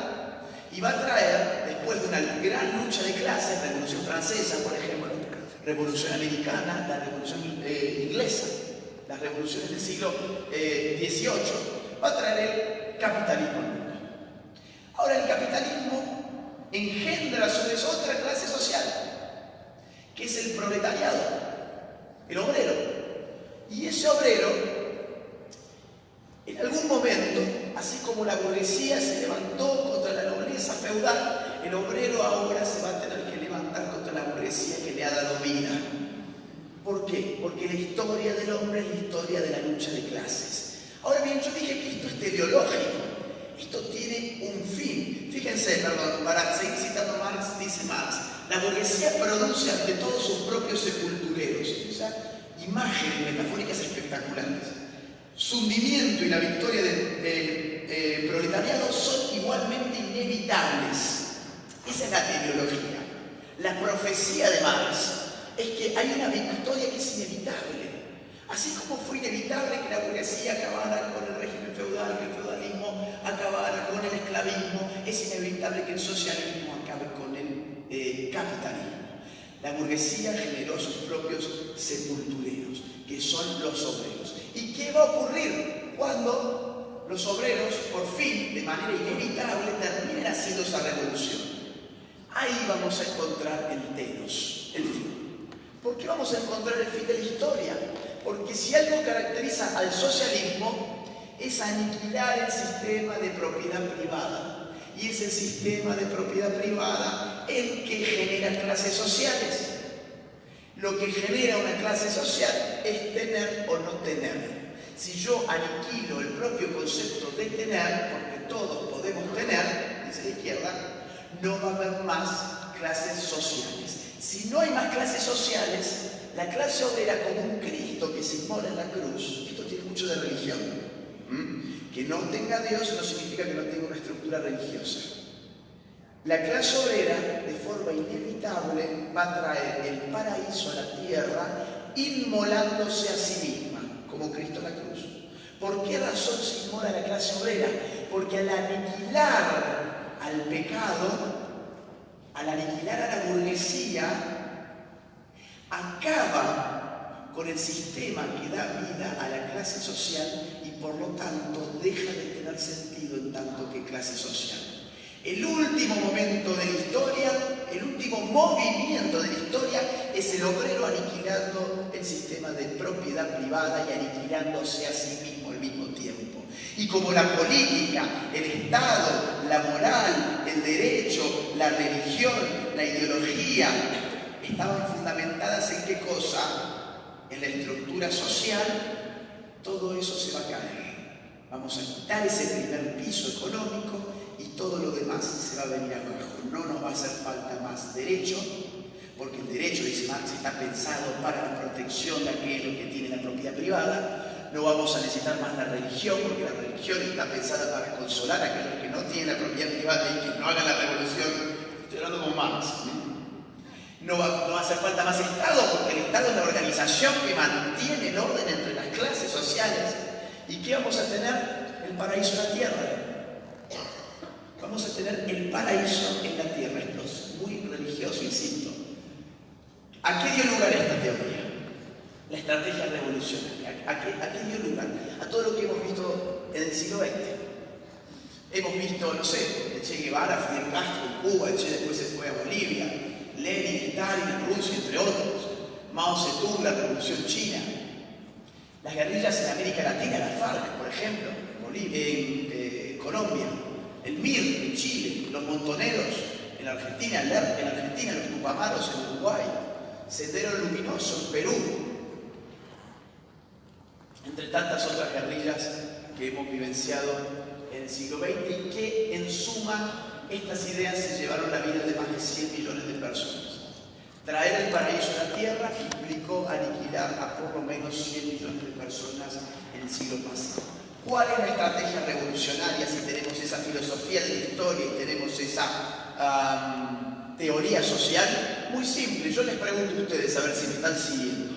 y va a traer, después de una gran lucha de clases, Revolución Francesa, por ejemplo, Revolución Americana, la Revolución Inglesa, las revoluciones del siglo XVIII, va a traer el capitalismo al mundo. Ahora, el capitalismo engendra sobre eso otra clase social, que es el proletariado, el obrero. Y ese obrero, en algún momento, así como la burguesía se levantó contra la nobleza feudal, el obrero ahora se va a tener que levantar contra la burguesía que le ha dado vida. ¿Por qué? Porque la historia del hombre es la historia de la lucha de clases. Ahora bien, yo dije que esto es teleológico. Esto tiene un fin. Fíjense, perdón, para seguir citando Marx, dice Marx, la burguesía produce ante todos sus propios sepultureros. Esas imágenes metafóricas espectaculares. Su hundimiento y la victoria del proletariado son igualmente inevitables. Esa es la teleología. La profecía de Marx es que hay una victoria que es inevitable. Así como fue inevitable que la burguesía acabara con el régimen feudal, que el feudalismo acabara con el esclavismo, es inevitable que el socialismo acabe con el capitalismo. La burguesía generó sus propios sepultureros, que son los obreros. ¿Y qué va a ocurrir cuando los obreros, por fin, de manera inevitable, terminen haciendo esa revolución? Ahí vamos a encontrar el telos, el fin. ¿Por qué vamos a encontrar el fin de la historia? Porque si algo caracteriza al socialismo es aniquilar el sistema de propiedad privada. Y es el sistema de propiedad privada el que genera clases sociales. Lo que genera una clase social es tener o no tener. Si yo aniquilo el propio concepto de tener, porque todos podemos tener, dice la izquierda, no va a haber más clases sociales. Si no hay más clases sociales, la clase obrera como un Cristo que se inmola en la cruz, esto tiene mucho de religión. Que no tenga Dios no significa que no tenga una estructura religiosa. La clase obrera, de forma inevitable, va a traer el paraíso a la tierra inmolándose a sí misma, como Cristo en la cruz. ¿Por qué razón se inmola la clase obrera? Porque al aniquilar al pecado, al aniquilar a la burguesía, acaba con el sistema que da vida a la clase social y por lo tanto deja de tener sentido en tanto que clase social. El último momento de la historia, el último movimiento de la historia es el obrero aniquilando el sistema de propiedad privada y aniquilándose a sí mismo al mismo tiempo. Y como la política, el Estado, la moral, el derecho, la religión, la ideología estaban fundamentadas en qué cosa, en la estructura social, todo eso se va a caer. Vamos a quitar ese primer piso económico y todo lo demás se va a venir abajo. No nos va a hacer falta más derecho, porque el derecho, dice Marx, está pensado para la protección de aquello que tiene la propiedad privada. No vamos a necesitar más la religión, porque la religión está pensada para consolar a aquellos que no tienen la propiedad privada y que no hagan la revolución. Estoy hablando con Marx. No va a hacer falta más Estado, porque el Estado es la organización que mantiene el orden entre las clases sociales. ¿Y qué vamos a tener? El paraíso en la tierra. Vamos a tener el paraíso en la tierra. Esto es muy religioso, insisto. ¿A qué dio lugar esta teoría? La estrategia revolucionaria. ¿A qué dio lugar? A todo lo que hemos visto en el siglo XX. Hemos visto, no sé, el Che Guevara, Fidel Castro en Cuba, el Che después se fue a Bolivia, Lenin, Stalin en Rusia, entre otros, Mao Zedong, la Revolución China, las guerrillas en América Latina, la FARC, por ejemplo, en Colombia, el MIR en Chile, los montoneros en Argentina, los tupamaros en Uruguay, Sendero Luminoso en Perú, entre tantas otras guerrillas que hemos vivenciado en el siglo XX y que, en suma, estas ideas se llevaron la vida de más de 100 millones de personas. Traer el paraíso a la tierra implicó aniquilar a por lo menos 100 millones de personas en el siglo pasado. ¿Cuál es la estrategia revolucionaria si tenemos esa filosofía de la historia y tenemos esa teoría social? Muy simple, yo les pregunto a ustedes a ver si me están siguiendo.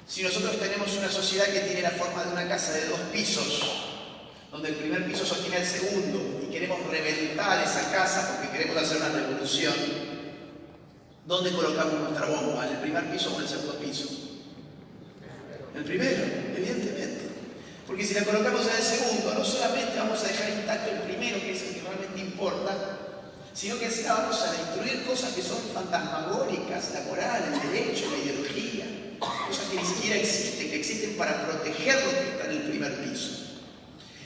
Si nosotros tenemos una sociedad que tiene la forma de una casa de 2 pisos, donde el primer piso sostiene al segundo y queremos reventar esa casa porque queremos hacer una revolución, ¿dónde colocamos nuestra bomba? ¿En el primer piso o en el segundo piso? En el primero, evidentemente. Porque si la colocamos en el segundo, no solamente vamos a dejar intacto el primero, que es el que realmente importa, sino que encima vamos a destruir cosas que son fantasmagóricas, la moral, el derecho, la ideología, cosas que ni siquiera existen, que existen para proteger lo que está en el primer piso.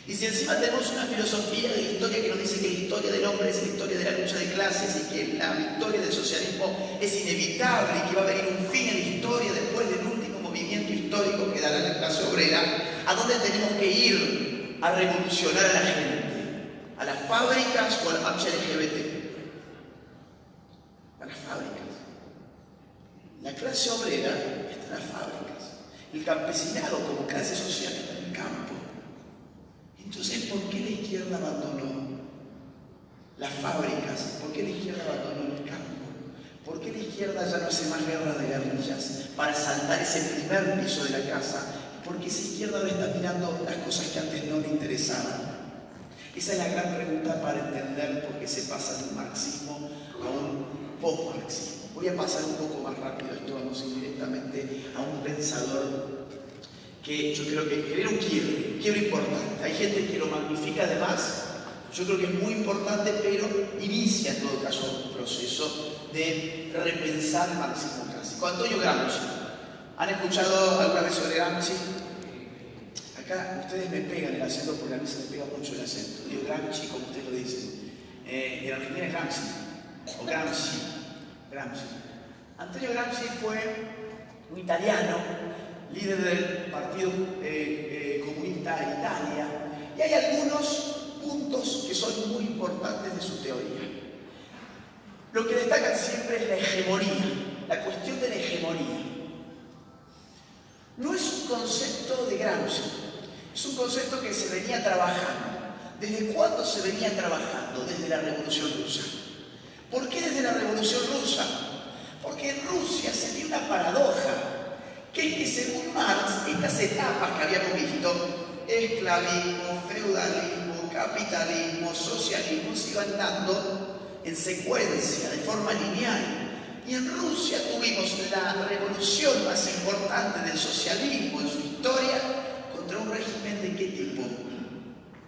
Y si encima tenemos una filosofía de la historia que nos dice que la historia del hombre es la historia de la lucha de clases y que la victoria del socialismo es inevitable y que va a venir un fin en la historia después del último movimiento histórico que dará la clase obrera, ¿a dónde tenemos que ir a revolucionar a la gente? ¿A las fábricas o a la marcha LGBT? A las fábricas. La clase obrera está en las fábricas. El campesinado como clase social está en el campo. Entonces, ¿por qué la izquierda abandonó las fábricas? ¿Por qué la izquierda abandonó el campo? ¿Por qué la izquierda ya no hace más guerra de guerrillas para saltar ese primer piso de la casa? Porque esa izquierda no está mirando las cosas que antes no le interesaban. Esa es la gran pregunta para entender por qué se pasa de un marxismo a un post-marxismo. Voy a pasar un poco más rápido esto, vamos a ir directamente a un pensador que yo creo que genera un quiebre importante. Hay gente que lo magnifica además, yo creo que es muy importante, pero inicia en todo caso un proceso de repensar el marxismo clásico. Antonio Gramsci. ¿Han escuchado alguna vez sobre Gramsci? Acá ustedes me pegan el acento porque a mí se me pega mucho el acento. Digo Gramsci como ustedes lo dicen. En Argentina es Gramsci o Gramsci. Antonio Gramsci fue un italiano, líder del Partido Comunista de Italia, y hay algunos puntos que son muy importantes de su teoría. Lo que destacan siempre es la hegemonía, la cuestión de la hegemonía. No es un concepto de Gramsci, es un concepto que se venía trabajando. ¿Desde cuándo se venía trabajando? Desde la Revolución Rusa. ¿Por qué desde la Revolución Rusa? Porque en Rusia se dio una paradoja, que es que según Marx, estas etapas que habíamos visto, esclavismo, feudalismo, capitalismo, socialismo, se iban dando en secuencia, de forma lineal. Y en Rusia tuvimos la revolución más importante del socialismo en su historia contra un régimen de qué tipo?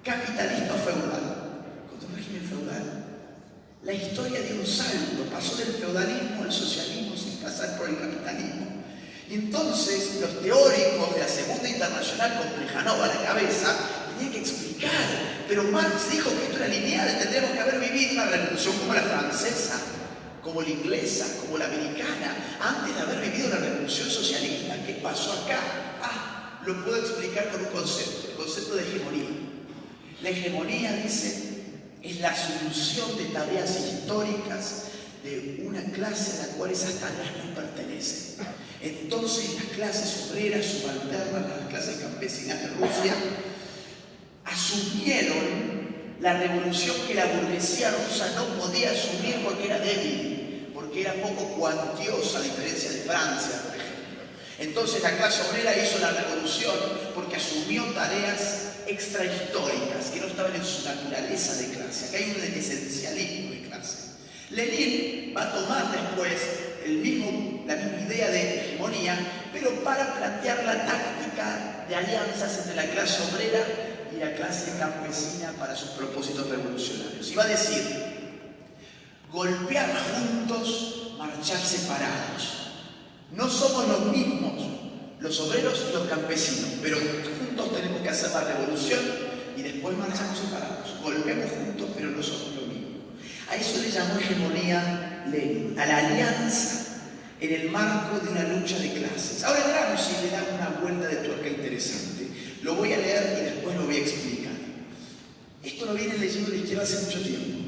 Capitalista o feudal. Contra un régimen feudal. La historia dio un salto, pasó del feudalismo al socialismo sin pasar por el capitalismo. Y entonces los teóricos de la Segunda Internacional con Plejánov a la cabeza tenían que explicar, pero Marx dijo que esto era lineal, tendríamos que haber vivido una revolución como la francesa, como la inglesa, como la americana, antes de haber vivido la revolución socialista. ¿Qué pasó acá? Lo puedo explicar con un concepto, el concepto de hegemonía. La hegemonía, dice, es la solución de tareas históricas de una clase a la cual esas tareas no pertenecen. Entonces las clases obreras subalternas, las clases campesinas de Rusia, asumieron la revolución que la burguesía rusa no podía asumir porque era débil, porque era poco cuantiosa, a diferencia de Francia, por ejemplo. Entonces la clase obrera hizo la revolución porque asumió tareas extrahistóricas que no estaban en su naturaleza de clase. Acá hay un esencialismo de clase. Lenin va a tomar después la misma idea de hegemonía, pero para plantear la táctica de alianzas entre la clase obrera y la clase campesina para sus propósitos revolucionarios. Y va a decir, golpear juntos, marchar separados. No somos los mismos, los obreros y los campesinos, pero juntos tenemos que hacer la revolución y después marchamos separados. Golpeamos juntos, pero no somos lo mismo. A eso le llamó hegemonía Lenin, a la alianza en el marco de una lucha de clases. Ahora Gramsci le da una vuelta de tuerca interesante. Lo voy a leer y después lo voy a explicar. Esto lo viene leyendo la izquierda hace mucho tiempo.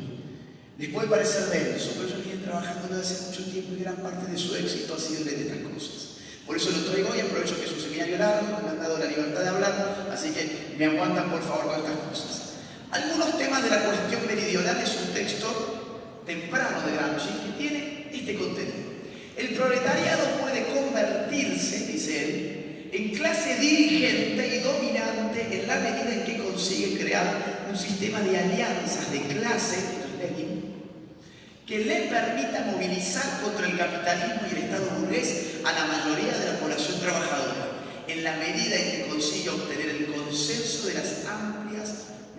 Les puede parecer denso, pero ellos vienen trabajando desde hace mucho tiempo y gran parte de su éxito ha sido de estas cosas. Por eso lo traigo hoy, aprovecho que es un seminario largo, me han dado la libertad de hablar, así que me aguantan por favor con estas cosas. Algunos temas de la cuestión meridional es un texto temprano de Gramsci que tiene este contenido. El proletariado puede convertirse, dice él, en clase dirigente y dominante en la medida en que consigue crear un sistema de alianzas de clase, que le permita movilizar contra el capitalismo y el Estado burgués a la mayoría de la población trabajadora, en la medida en que consigue obtener el consenso de las amplias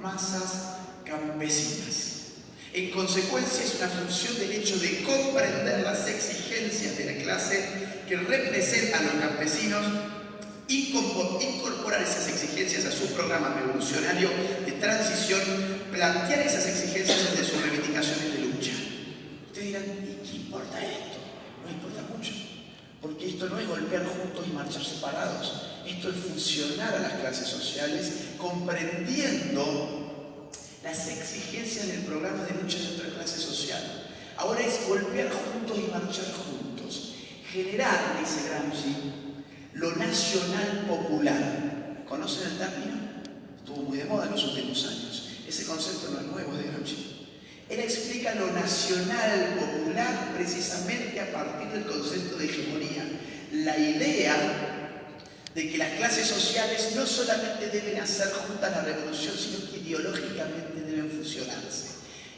masas campesinas. En consecuencia, es una función del hecho de comprender las exigencias de la clase que representa a los campesinos, incorporar esas exigencias a su programa revolucionario de transición, plantear esas exigencias desde sus reivindicaciones de lucha. Ustedes dirán, ¿y qué importa esto? No importa mucho, porque esto no es golpear juntos y marchar separados. Esto es fusionar a las clases sociales, comprendiendo las exigencias del programa de lucha de otra clase social. Ahora es golpear juntos y marchar juntos. Generar, dice Gramsci, lo nacional popular. ¿Conocen el término? Estuvo muy de moda en los últimos años. Ese concepto no es nuevo de Gramsci. Él explica lo nacional popular precisamente a partir del concepto de hegemonía. La idea de que las clases sociales no solamente deben hacer juntas la revolución, sino que ideológicamente deben fusionarse.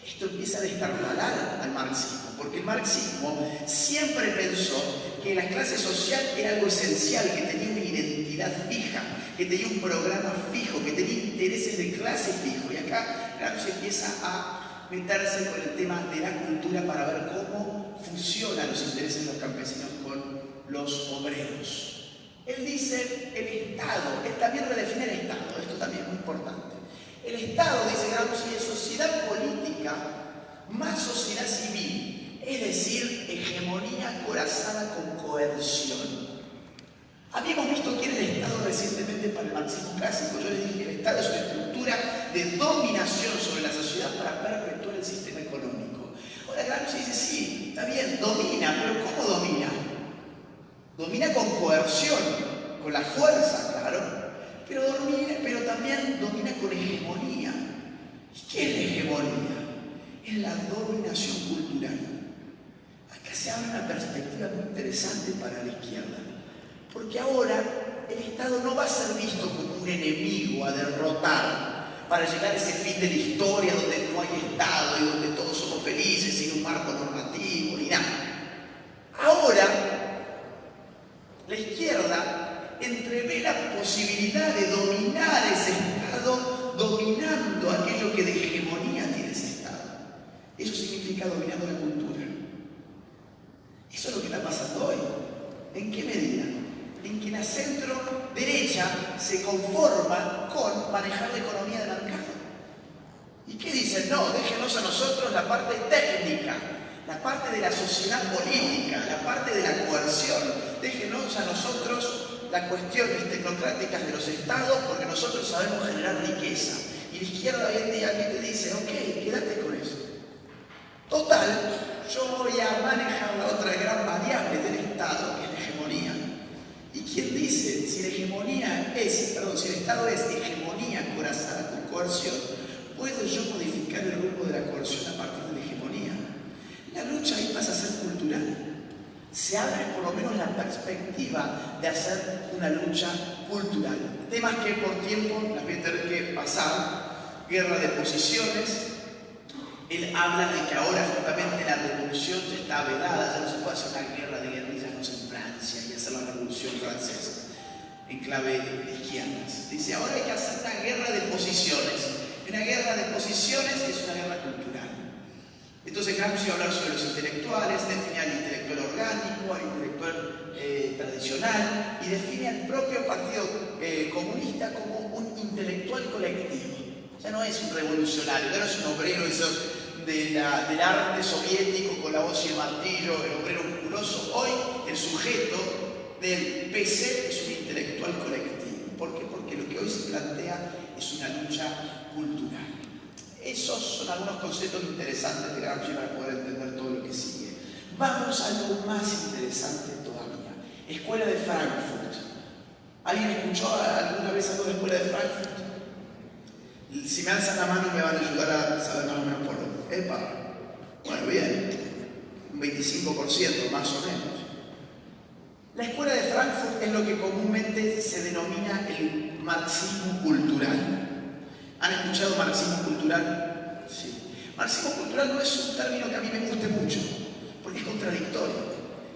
Esto empieza a destartalar al marxismo, porque el marxismo siempre pensó que la clase social era algo esencial, que tenía una identidad fija, que tenía un programa fijo, que tenía intereses de clase fijo. Y acá Gramsci empieza a meterse con el tema de la cultura para ver cómo funcionan los intereses de los campesinos con los obreros. Él dice el Estado, él también redefine el Estado, esto también es muy importante. El Estado, dice Gramsci, es sociedad política más sociedad civil, es decir, hegemonía acorazada con coerción. Habíamos visto quién era el Estado recientemente para el marxismo clásico. Yo les dije que el Estado es una estructura de dominación sobre la sociedad para perpetuar el sistema económico. Ahora Gramsci dice, sí, está bien, domina, pero ¿cómo domina? Domina con coerción, con la fuerza, claro, pero también domina con hegemonía. ¿Y qué es la hegemonía? Es la dominación cultural. Acá se abre una perspectiva muy interesante para la izquierda, porque ahora el Estado no va a ser visto como un enemigo a derrotar para llegar a ese fin de la historia donde no hay Estado y donde todos somos felices sin un marco normativo ni nada. Ahora, la izquierda entrevé la posibilidad de dominar ese Estado dominando aquello que de hegemonía tiene ese Estado. Eso significa dominando la cultura. Eso es lo que está pasando hoy. ¿En qué medida? En que la centro derecha se conforma con manejar la economía de mercado. ¿Y qué dicen? No, déjenos a nosotros la parte técnica, la parte de la sociedad política, la parte de la coerción, déjenos a nosotros las cuestiones tecnocráticas de los estados, porque nosotros sabemos generar riqueza. Y la izquierda hoy en día que te dice, ok, quédate con eso. Total, yo voy a manejar la otra gran variable del Estado, que es la hegemonía. ¿Y quién dice? Si la hegemonía es, si el Estado es hegemonía acorazada con coerción, ¿puedo yo modificar el rumbo de la coerción a partir de la hegemonía? La lucha ahí pasa a ser cultural. Se abre por lo menos la perspectiva de hacer una lucha cultural. Temas que por tiempo las voy a tener que pasar. Guerra de posiciones. Él habla de que ahora justamente la revolución ya está vedada, ya no se puede hacer una guerra de guerrillas en Francia y hacer la revolución francesa en clave de izquierdas. Dice, ahora hay que hacer una guerra de posiciones. Una guerra de posiciones es una guerra cultural. Entonces Gramsci va a hablar sobre los intelectuales, define al intelectual orgánico, al intelectual tradicional y define al propio Partido Comunista como un intelectual colectivo. Ya no es un revolucionario, ya no es un obrero del arte soviético con la voz y el martillo, el obrero musculoso. Hoy el sujeto del PC es un intelectual colectivo. ¿Por qué? Porque lo que hoy se plantea es una lucha cultural. Esos son algunos conceptos interesantes de Gramsci para poder entender todo lo que sigue. Vamos a algo más interesante todavía. Escuela de Frankfurt. ¿Alguien escuchó alguna vez algo de Escuela de Frankfurt? Si me alzan la mano me van a ayudar a saber más o menos por dónde. ¡Epa! Bueno, bien. Un 25% más o menos. La Escuela de Frankfurt es lo que comúnmente se denomina el marxismo cultural. ¿Han escuchado marxismo cultural? Sí. Marxismo cultural no es un término que a mí me guste mucho, porque es contradictorio.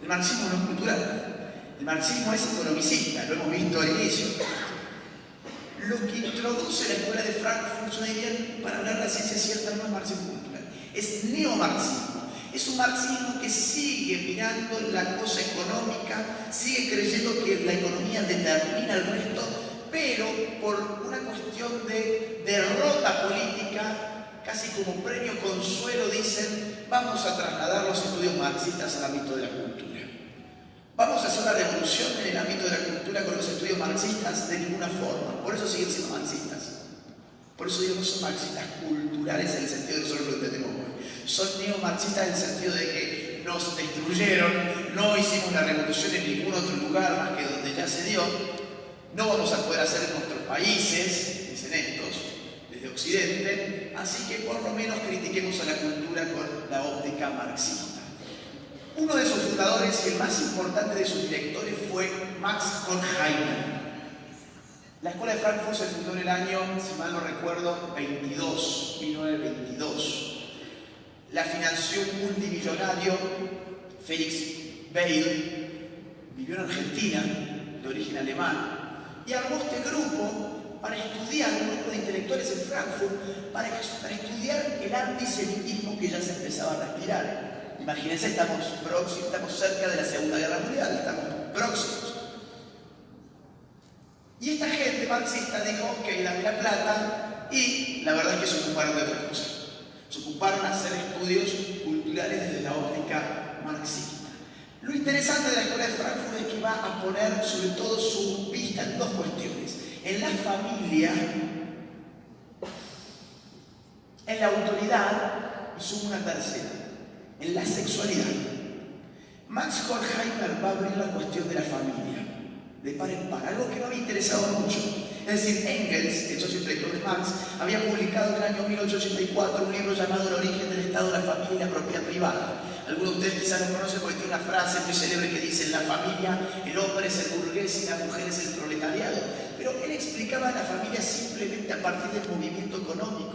El marxismo no es cultural. El marxismo es economicista, lo hemos visto al inicio. Lo que introduce la Escuela de Frankfurt, yo diría, para hablar de la ciencia cierta, no es marxismo cultural, es neomarxismo. Es un marxismo que sigue mirando la cosa económica, sigue creyendo que la economía determina el resto, pero por una cuestión de derrota política, casi como premio consuelo, dicen, vamos a trasladar los estudios marxistas al ámbito de la cultura. Vamos a hacer la revolución en el ámbito de la cultura con los estudios marxistas de ninguna forma, por eso siguen siendo marxistas. Por eso digo que son marxistas culturales en el sentido de que nosotros lo entendemos hoy. Son neomarxistas en el sentido de que nos destruyeron, no hicimos la revolución en ningún otro lugar más que donde ya se dio, no vamos a poder hacer en nuestros países, dicen estos, desde Occidente, así que por lo menos critiquemos a la cultura con la óptica marxista. Uno de sus fundadores y el más importante de sus directores fue Max Horkheimer. La Escuela de Frankfurt se fundó en el año, si mal no recuerdo, 1922. La financió un multimillonario, Felix Weil, vivió en Argentina, de origen alemán, y armó este grupo para estudiar, un grupo de intelectuales en Frankfurt, para estudiar el antisemitismo que ya se empezaba a respirar. Imagínense, estamos cerca de la Segunda Guerra Mundial, estamos próximos. Y esta gente marxista dijo, ok, dame la plata, y la verdad es que se ocuparon de otra cosa. Se ocuparon de hacer estudios culturales desde la óptica marxista. Lo interesante de la Escuela de Frankfurt es que va a poner sobre todo su vista en dos cuestiones. En la familia, en la autoridad, y suma una tercera, en la sexualidad. Max Horkheimer va a abrir la cuestión de la familia, de par en par, algo que no había interesado mucho. Es decir, Engels, el socio intelectual de Marx, había publicado en el año 1884 un libro llamado El origen del Estado, la familia y la propiedad privada. Algunos de ustedes quizás lo conocen porque tiene una frase muy célebre que dice: en la familia el hombre es el burgués y la mujer es el proletariado. Pero él explicaba la familia simplemente a partir del movimiento económico.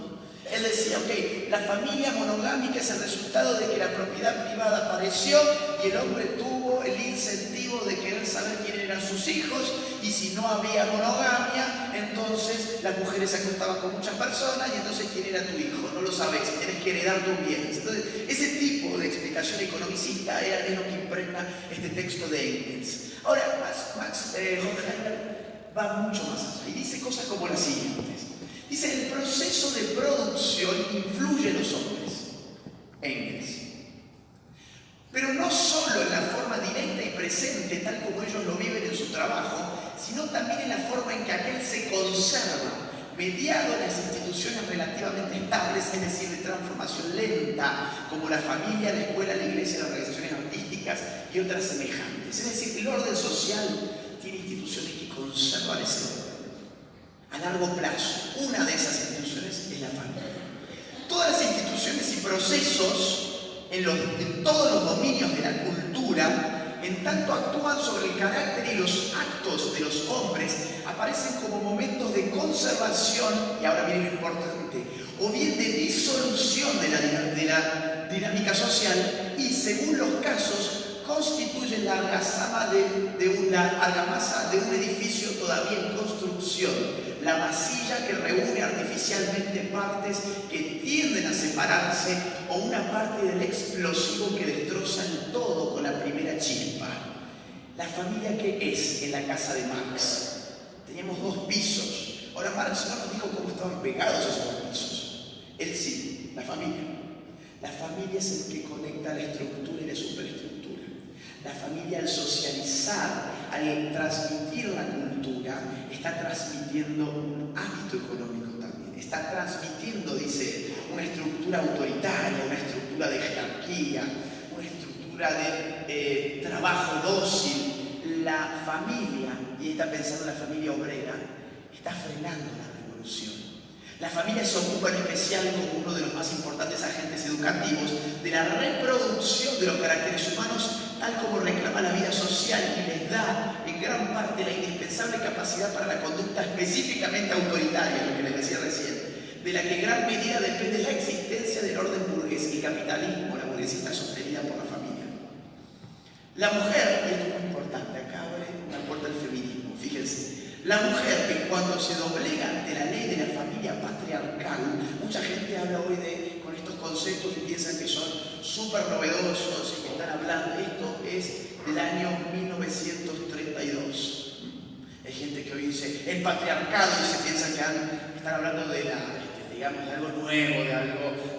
Él decía, ok, la familia monogámica es el resultado de que la propiedad privada apareció y el hombre tuvo el incentivo de querer saber quiénes eran sus hijos, y si no había monogamia, entonces las mujeres se acostaban con muchas personas y entonces quién era tu hijo, no lo sabes, tienes que heredar tus bienes. Entonces, ese tipo de explicación economicista es lo que impregna este texto de Engels. Ahora, Max Horkheimer va mucho más allá y dice cosas como las siguientes. Dice, el proceso de producción influye en los hombres, Engels, pero no solo en la forma directa y presente, tal como ellos lo viven en su trabajo, sino también en la forma en que aquel se conserva, mediado en las instituciones relativamente estables, es decir, de transformación lenta, como la familia, la escuela, la iglesia, las organizaciones artísticas y otras semejantes. Es decir, el orden social tiene instituciones que conservan ese orden a largo plazo. Una de esas instituciones es la familia. Todas las instituciones y procesos en todos los dominios de la cultura, en tanto actúan sobre el carácter y los actos de los hombres, aparecen como momentos de conservación, y ahora viene lo importante, o bien de disolución de la dinámica social, y según los casos constituyen la argamasa de un edificio todavía en construcción, la masilla que reúne artificialmente partes que tienden a separarse, o una parte del explosivo que destroza el todo con la primera chispa. ¿La familia qué es en la casa de Marx? Teníamos 2 pisos. Ahora Marx no nos dijo cómo estaban pegados esos 2 pisos. Él sí, la familia. La familia es el que conecta la estructura y la superestructura. La familia, al socializar, al transmitir la cultura, está transmitiendo un hábito económico también. Está transmitiendo, dice, una estructura autoritaria, una estructura de jerarquía, una estructura de trabajo dócil. La familia, y está pensando en la familia obrera, está frenando la revolución. La familia se ocupa en especial como uno de los más importantes agentes educativos de la reproducción de los caracteres humanos, tal como reclama la vida social, y les da en gran parte la indispensable capacidad para la conducta específicamente autoritaria, lo que les decía recién, de la que en gran medida depende la existencia del orden burgués y capitalismo, la burguesía está sostenida por la familia. La mujer, y esto es muy importante, acá abre una puerta al feminismo, fíjense. La mujer, que cuando se doblega ante la ley de la familia patriarcal, mucha gente habla hoy con estos conceptos y piensan que son súper novedosos y que están hablando. Esto es del año 1932. Hay gente que hoy dice el patriarcado y se piensa que están hablando de digamos, de algo nuevo,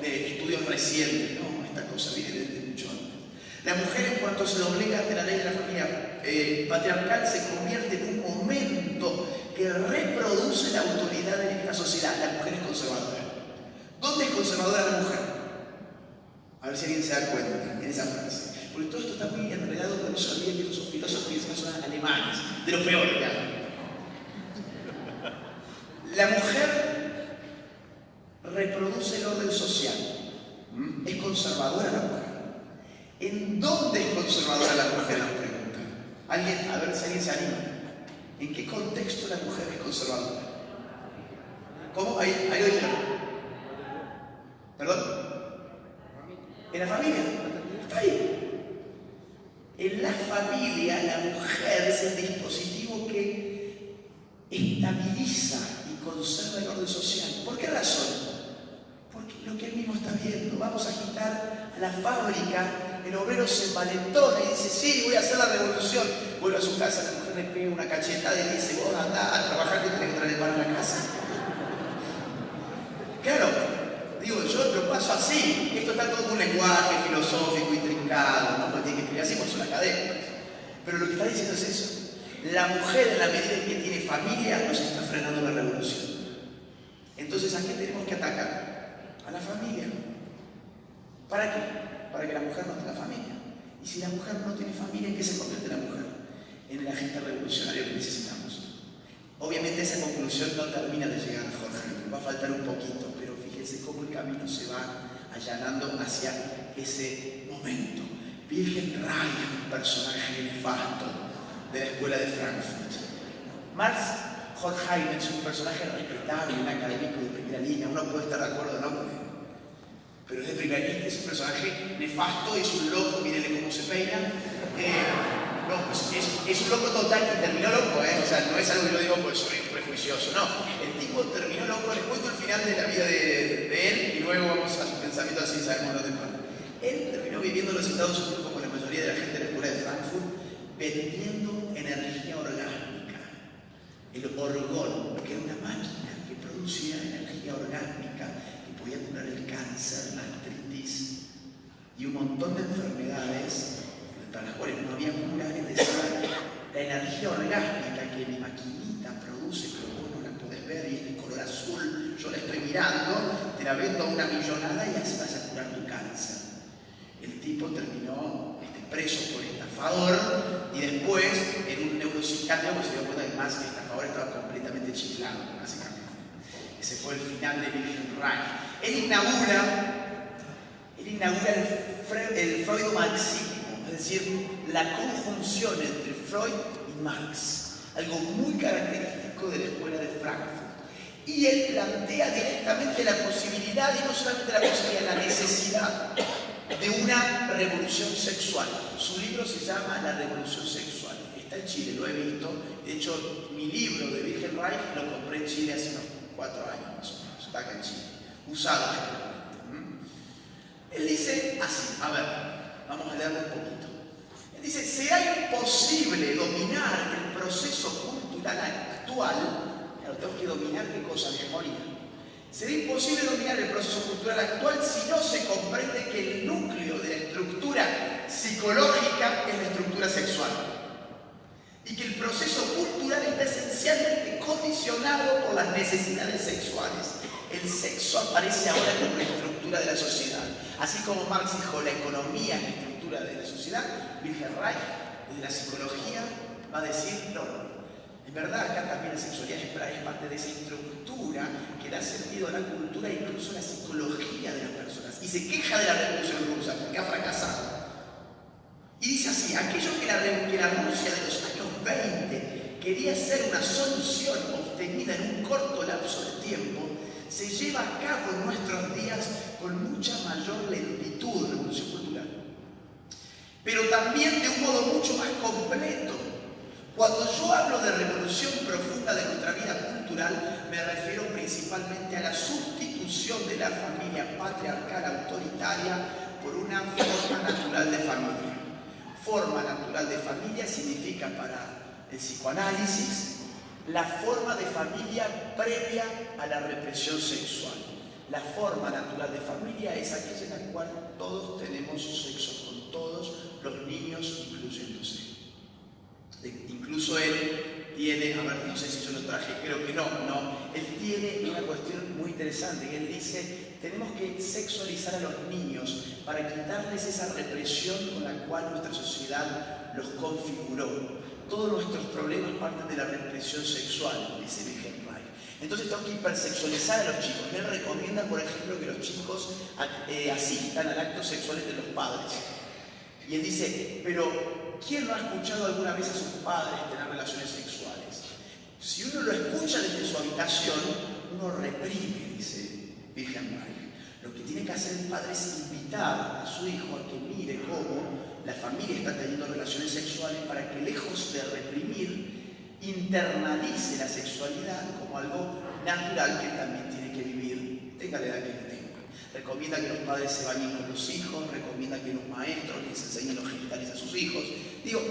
de estudios recientes. No, esta cosa viene desde mucho antes. La mujer, en cuanto se doblega ante la ley de la familia patriarcal, se convierte en un momento que reproduce la autoridad de esta sociedad. La mujer es conservadora. ¿Dónde es conservadora la mujer? A ver si alguien se da cuenta en esa frase. Porque todo esto está muy enredado, pero no se olviden que estos son filósofos que son alemanes, de lo peor, ya. La mujer reproduce el orden social. Es conservadora la mujer. ¿En dónde es conservadora la mujer? Nos pregunta. ¿Alguien? A ver si alguien se anima. ¿En qué contexto la mujer es conservadora? ¿Cómo? Ahí lo dijeron. ¿Perdón? En la familia. Está ahí. En la familia, la mujer es el dispositivo que estabiliza y conserva el orden social. ¿Por qué razón? Porque lo que él mismo está viendo. Vamos a agitar a la fábrica, el obrero se envalentona y dice, sí, voy a hacer la revolución. Vuelve a su casa, la mujer le pega una cachetada y dice, vos andá a trabajar que tenés que traer el pan a la casa. Claro, digo, yo lo paso así. Esto está todo en un lenguaje filosófico, intrincado, no tiene que escribir así, por son académicos. Pero lo que está diciendo es eso. La mujer, en la medida en que tiene familia, nos está frenando la revolución. Entonces, ¿a qué tenemos que atacar? A la familia. ¿Para qué? Para que la mujer no tenga familia. Y si la mujer no tiene familia, ¿en qué se convierte la mujer? En el agente revolucionario que necesitamos. Obviamente esa conclusión no termina de llegar, Jorge. Va a faltar un poquito, pero fíjense cómo el camino se va allanando hacia ese momento. Wilhelm Reich, un personaje nefasto de la escuela de Frankfurt. Marx Horkheimer es un personaje respetable, un académico de primera línea. Uno puede estar de acuerdo o no, pero es de primera línea, es un personaje nefasto, es un loco, mírenle cómo se peina. No, pues es un loco total y terminó loco, O sea, no es algo que yo digo porque soy prejuicioso, no. El tipo terminó loco, les cuento el final de la vida de él y luego vamos a su pensamiento así, sabemos lo demás. Él terminó viviendo en los Estados Unidos como la mayoría de la gente de la escuela de Frankfurt, vendiendo energía orgánica. El orgón, que era una máquina que producía energía orgánica, que podía curar el cáncer, la artritis y un montón de enfermedades para las cuales no había cura. Es decir, la energía orgánica que mi maquinita produce, pero vos no la podés ver y es de color azul, yo la estoy mirando, te la vendo a una millonada y así vas a curar tu cáncer. El tipo terminó preso por estafador y después en un neuropsiquiátrico se dio cuenta que más que estafador estaba completamente chiflado, básicamente. Ese fue el final de Wilhelm Reich. Él inaugura el freudomarxismo, es decir, la conjunción entre Freud y Marx, algo muy característico de la escuela de Frankfurt. Y él plantea directamente la posibilidad, y no solamente la posibilidad, la necesidad de una revolución sexual. Su libro se llama La Revolución Sexual. Está en Chile, lo he visto. De hecho, mi libro de Wilhelm Reich lo compré en Chile hace unos 4 años más o menos. Está acá en Chile. Usado generalmente. Él dice así, a ver, vamos a leerlo un poquito. Él dice, ¿será imposible dominar el proceso cultural actual? Claro, tenemos que dominar qué cosa, la memoria. Será imposible dominar el proceso cultural actual si no se comprende que el núcleo de la estructura psicológica es la estructura sexual. Y que el proceso cultural está esencialmente condicionado por las necesidades sexuales. El sexo aparece ahora como la estructura de la sociedad. Así como Marx dijo, la economía es la estructura de la sociedad, Wilhelm Reich, desde la psicología, va a decir, no. En verdad, acá también la sexualidad es parte de esa estructura que da sentido a la cultura e incluso a la psicología de las personas. Y se queja de la revolución rusa porque ha fracasado. Y dice así, aquello que la Rusia de los años 20 quería ser una solución obtenida en un corto lapso de tiempo, se lleva a cabo en nuestros días con mucha mayor lentitud, revolución cultural. Pero también de un modo mucho más completo. Cuando yo hablo de revolución profunda de nuestra vida cultural, me refiero principalmente a la sustitución de la familia patriarcal autoritaria por una forma natural de familia. Forma natural de familia significa para el psicoanálisis la forma de familia previa a la represión sexual. La forma natural de familia es aquella en la cual todos tenemos sexo con todos, los niños incluyéndose. Incluso él tiene, a ver, no sé si yo lo traje, creo que no, él tiene una cuestión muy interesante, que él dice, tenemos que sexualizar a los niños para quitarles esa represión con la cual nuestra sociedad los configuró. Todos nuestros problemas parten de la represión sexual, dice Wilhelm Reich. Entonces tengo que hipersexualizar a los chicos. Él recomienda, por ejemplo, que los chicos asistan al acto sexual de los padres. Y él dice, pero ¿quién no ha escuchado alguna vez a sus padres tener relaciones sexuales? Si uno lo escucha desde su habitación, uno reprime, dice Wilhelm Reich. Lo que tiene que hacer el padre es invitar a su hijo a que mire cómo la familia está teniendo relaciones sexuales para que, lejos de reprimir, internalice la sexualidad como algo natural que también tiene que vivir, tenga la edad que tenga. Recomienda que los padres se bañen con los hijos, recomienda que los maestros les enseñen los genitales a sus hijos. Digo,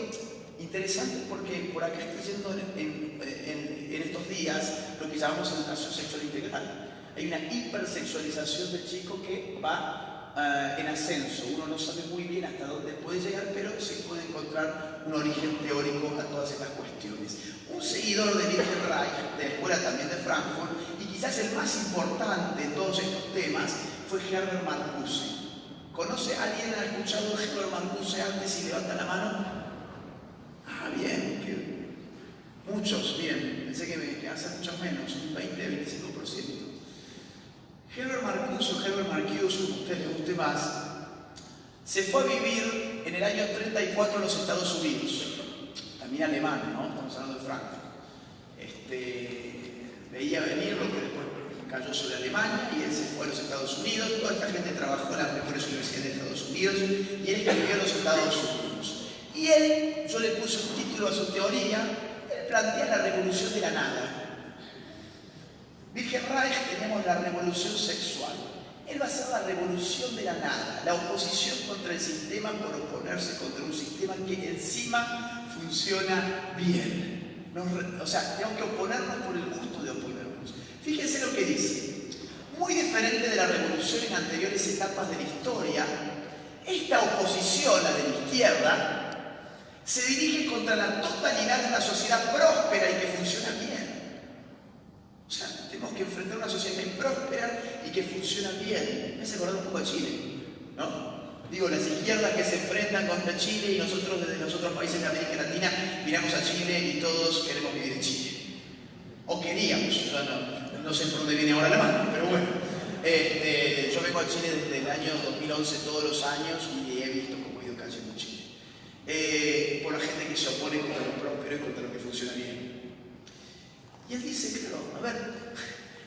interesante porque por acá estoy yendo en estos días lo que llamamos educación sexual integral. Hay una hipersexualización del chico que va en ascenso. Uno no sabe muy bien hasta dónde puede llegar, pero se puede encontrar un origen teórico a todas estas cuestiones. Un seguidor de Wilhelm Reich, de la escuela también de Frankfurt, y quizás el más importante de todos estos temas, fue Herbert Marcuse. ¿Conoce? ¿Alguien ha escuchado a Herbert Marcuse antes y levanta la mano? Ah, bien, muchos, bien. Pensé que hace muchos menos, un 20-25%. Herbert Marcuse, como a usted le guste más, se fue a vivir en el año 34 a los Estados Unidos. También alemán, ¿no? Estamos hablando de Frankfurt. Veía venir lo que después cayó sobre Alemania y él se fue a los Estados Unidos. Toda esta gente trabajó en las mejores universidades de Estados Unidos y él escribió en los Estados Unidos. Y él, yo le puse un título a su teoría, él plantea la revolución de la nada. Wilhelm Reich tenemos la revolución sexual. Él va a ser la revolución de la nada, la oposición contra el sistema por oponerse contra un sistema que encima funciona bien. O sea, tenemos que oponernos por el gusto de oponernos. Fíjense lo que dice. Muy diferente de la revolución en anteriores etapas de la historia, esta oposición, la de la izquierda, se dirige contra la totalidad de una sociedad próspera y que funciona bien. O sea, tenemos que enfrentar una sociedad próspera y que funciona bien. Me hace acordar un poco a Chile, ¿no? Digo, las izquierdas que se enfrentan contra Chile y nosotros desde los otros países de América Latina miramos a Chile y todos queremos vivir en Chile. O queríamos, yo no sé por dónde viene ahora la mano, pero bueno. Yo vengo a Chile desde el año 2011 todos los años y he visto cómo ha ido cayendo Chile. Por la gente que se opone contra lo próspero y contra lo que funciona bien. Y él dice, claro, a ver,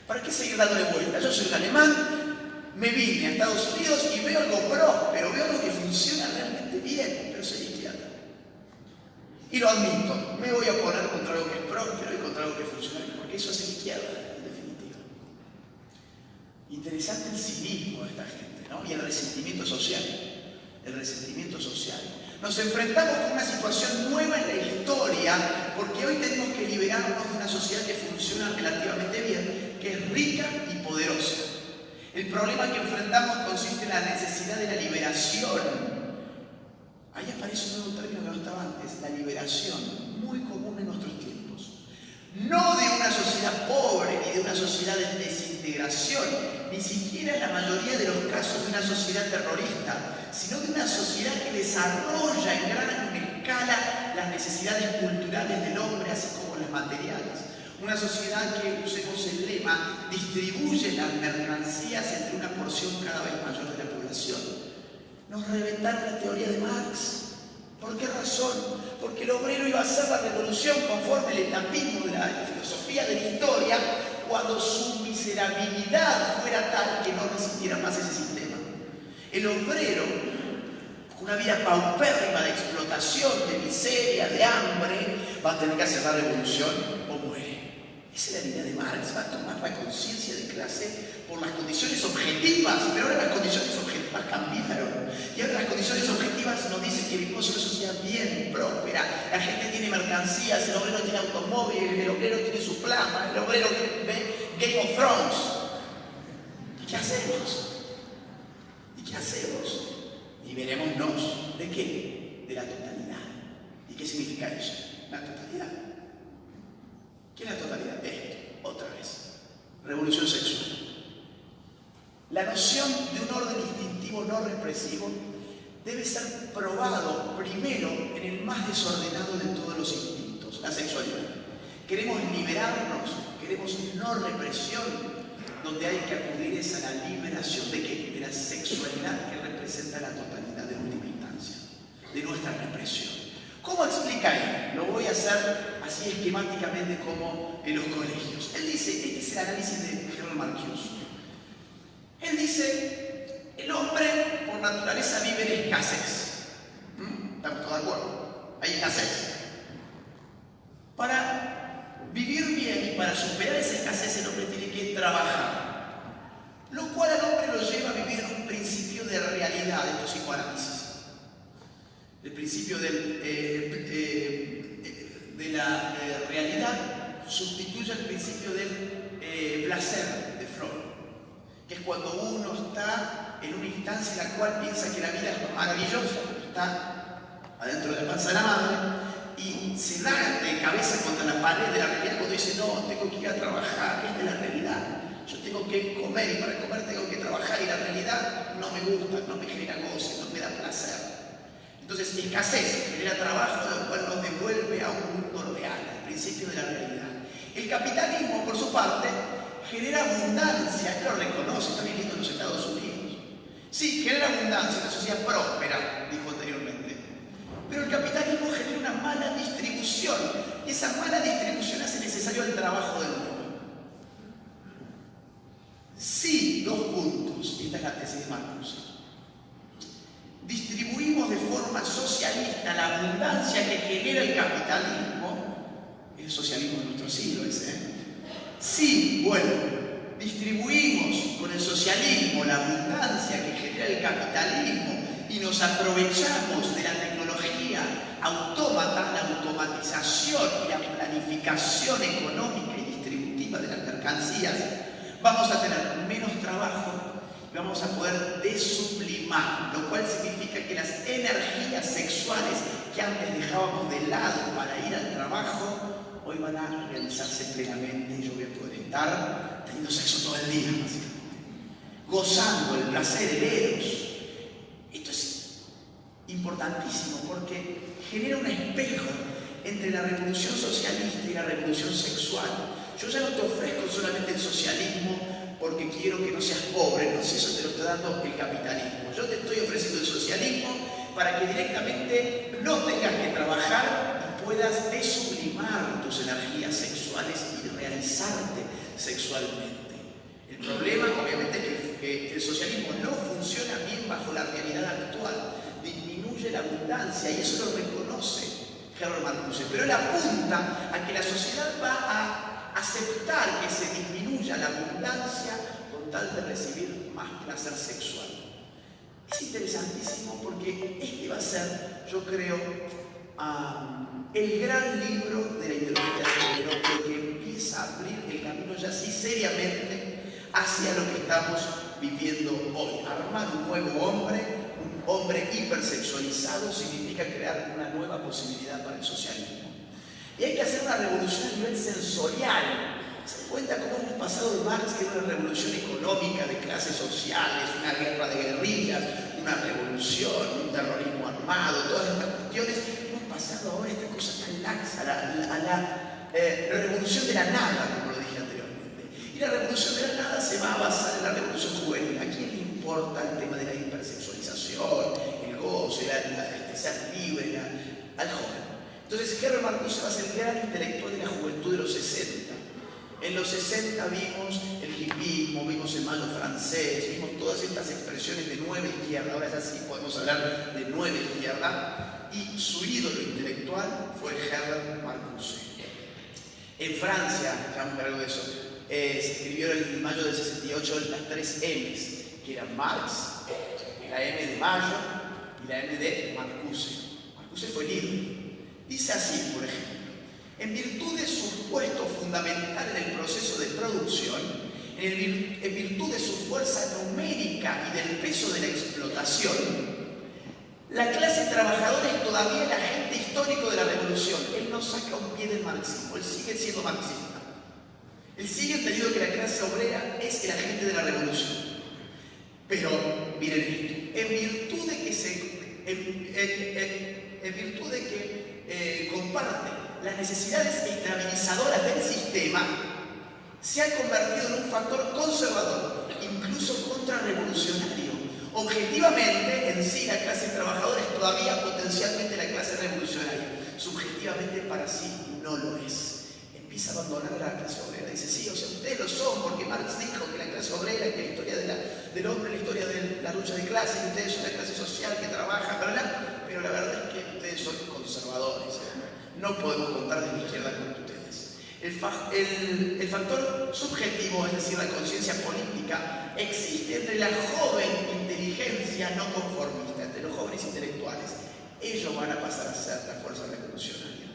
¿para qué seguir dándole vuelta? Yo soy un alemán, me vine a Estados Unidos y veo algo próspero, veo algo que funciona realmente bien, pero soy izquierda. Y lo admito, me voy a oponer contra algo que es próspero y contra algo que funciona bien, porque eso es izquierda, en definitiva. Interesante el cinismo de esta gente, ¿no? Y el resentimiento social. El resentimiento social. Nos enfrentamos con una situación nueva en la historia porque hoy tenemos que liberarnos de una sociedad que funciona relativamente bien, que es rica y poderosa. El problema que enfrentamos consiste en la necesidad de la liberación. Ahí aparece un nuevo término que no estaba antes, la liberación, muy común en nuestros tiempos. No de una sociedad pobre ni de una sociedad de desintegración, ni siquiera en la mayoría de los casos de una sociedad terrorista, sino de una sociedad que desarrolla en gran escala las necesidades culturales del hombre, así como las materiales. Una sociedad que, usemos el lema, distribuye las mercancías entre una porción cada vez mayor de la población. Nos reventaron la teoría de Marx. ¿Por qué razón? Porque el obrero iba a hacer la revolución conforme el etapismo de la filosofía de la historia cuando su miserabilidad fuera tal que no resistiera más ese sistema. El obrero, con una vida paupérrima de explotación, de miseria, de hambre, va a tener que hacer la revolución o muere. Esa es la idea de Marx, va a tomar la conciencia de clase por las condiciones objetivas, pero ahora las condiciones objetivas cambiaron. Y ahora las condiciones objetivas nos dicen que vivimos en una sociedad bien, próspera, la gente tiene mercancías, el obrero tiene automóviles, el obrero tiene su plama, el obrero ve Game of Thrones. ¿Y qué hacemos? ¿Y qué hacemos? Liberémonos. ¿De qué? De la totalidad. ¿Y qué significa eso? La totalidad. ¿Qué es la totalidad? Esto, otra vez. Revolución sexual. La noción de un orden instintivo no represivo debe ser probado primero en el más desordenado de todos los instintos, la sexualidad. Queremos liberarnos, queremos no represión, donde hay que acudir es a la liberación de qué? De la sexualidad que representa la totalidad de última instancia, de nuestra represión. ¿Cómo explica él? Lo voy a hacer así esquemáticamente como en los colegios. Él dice, este es el análisis de Harold Marcuse. Él dice, el hombre por naturaleza vive en escasez. ¿Estamos todos de acuerdo? Hay escasez. Para vivir bien y para superar esa escasez el hombre tiene que trabajar. Lo cual al hombre lo lleva a vivir en un principio de realidad de estos psicoanálisis. El principio de la realidad sustituye al principio del placer de Freud, que es cuando uno está en una instancia en la cual piensa que la vida es maravillosa, está adentro de la panza de la madre y se da de cabeza contra la pared de la realidad cuando dice, no, tengo que ir a trabajar, esta es la realidad, yo tengo que comer y para comer tengo que trabajar y la realidad no me gusta, no me genera goce, no me da placer. Entonces, escasez genera trabajo, lo cual nos devuelve a un mundo real, al principio de la realidad. El capitalismo, por su parte, genera abundancia, él lo reconoce, está viviendo en los Estados Unidos. Sí, genera abundancia, una sociedad próspera, dijo anteriormente. Pero el capitalismo genera una mala distribución, y esa mala distribución hace necesario el trabajo del hombre. Sí, 2 puntos, esta es la tesis de Marcuse. Distribuimos de forma socialista la abundancia que genera el capitalismo, el socialismo de nuestro siglo ese, Sí, bueno, distribuimos con el socialismo la abundancia que genera el capitalismo y nos aprovechamos de la tecnología autómata, la automatización y la planificación económica y distributiva de las mercancías, vamos a tener menos trabajo y vamos a poder desublimar, lo cual significa que las energías sexuales que antes dejábamos de lado para ir al trabajo, hoy van a realizarse plenamente y yo voy a poder estar teniendo sexo todo el día, básicamente. Gozando el placer, el eros. Esto es importantísimo porque genera un espejo entre la revolución socialista y la revolución sexual. Yo ya no te ofrezco solamente el socialismo porque quiero que no seas pobre, no sé, eso te lo está dando el capitalismo. Yo te estoy ofreciendo el socialismo para que directamente no tengas que trabajar y puedas desublimar tus energías sexuales y realizarte sexualmente. El problema, obviamente, es que el socialismo no funciona bien bajo la realidad actual. Disminuye la abundancia y eso lo reconoce Harold Marcuse. Pero él apunta a que la sociedad va a aceptar que se disminuya la abundancia con tal de recibir más placer sexual. Es interesantísimo porque este va a ser, yo creo, el gran libro de la ideología de género que empieza a abrir el camino ya así seriamente hacia lo que estamos viviendo hoy. Armar un nuevo hombre, un hombre hipersexualizado, significa crear una nueva posibilidad para el socialismo. Y hay que hacer una revolución a nivel sensorial. ¿Se dan cuenta cómo hemos pasado de Marx, que era una revolución económica de clases sociales, una guerra de guerrillas, una revolución, un terrorismo armado, todas estas cuestiones? Hemos pasado ahora a esta cosa tan laxa, a la revolución de la nada, como lo dije anteriormente. Y la revolución de la nada se va a basar en la revolución juvenil. ¿A quién le importa el tema de la hipersexualización, el goce, ser libre, al joven? Entonces, Harold Marcuse va a ser el gran intelectual de la juventud de los 60. En los 60 vimos el hippismo, vimos el mayo francés, vimos todas estas expresiones de nueva izquierda, ahora ya sí podemos hablar de nueva izquierda, y su ídolo intelectual fue Harold Marcuse. En Francia, ya vamos a ver algo de eso, se escribió en el mayo del 68 las 3 M's, que eran Marx, la M de Mayo y la M de Marcuse. Marcuse fue el ídolo. Dice así, por ejemplo: en virtud de su puesto fundamental en el proceso de producción, en virtud de su fuerza numérica y del peso de la explotación, La clase trabajadora es todavía el agente histórico de la revolución. Él no saca un pie del marxismo, él sigue siendo marxista. Él sigue entendiendo que la clase obrera es el agente de la revolución. Pero, miren esto, en virtud de que comparte las necesidades estabilizadoras del sistema, se ha convertido en un factor conservador, incluso contrarrevolucionario. Objetivamente, en sí, la clase trabajadora es todavía potencialmente la clase revolucionaria. Subjetivamente, para sí, no lo es. Empieza a abandonar a la clase obrera. Dice, sí, o sea, ustedes lo son, porque Marx dijo que la clase obrera, que la historia del hombre, la historia de la lucha de clases, que ustedes son la clase social que trabaja, ¿verdad? Pero la verdad es que ustedes son conservadores. No podemos contar de la izquierda con ustedes. El factor subjetivo, es decir, la conciencia política, existe entre la joven inteligencia no conformista, entre los jóvenes intelectuales. Ellos van a pasar a ser la fuerza revolucionaria.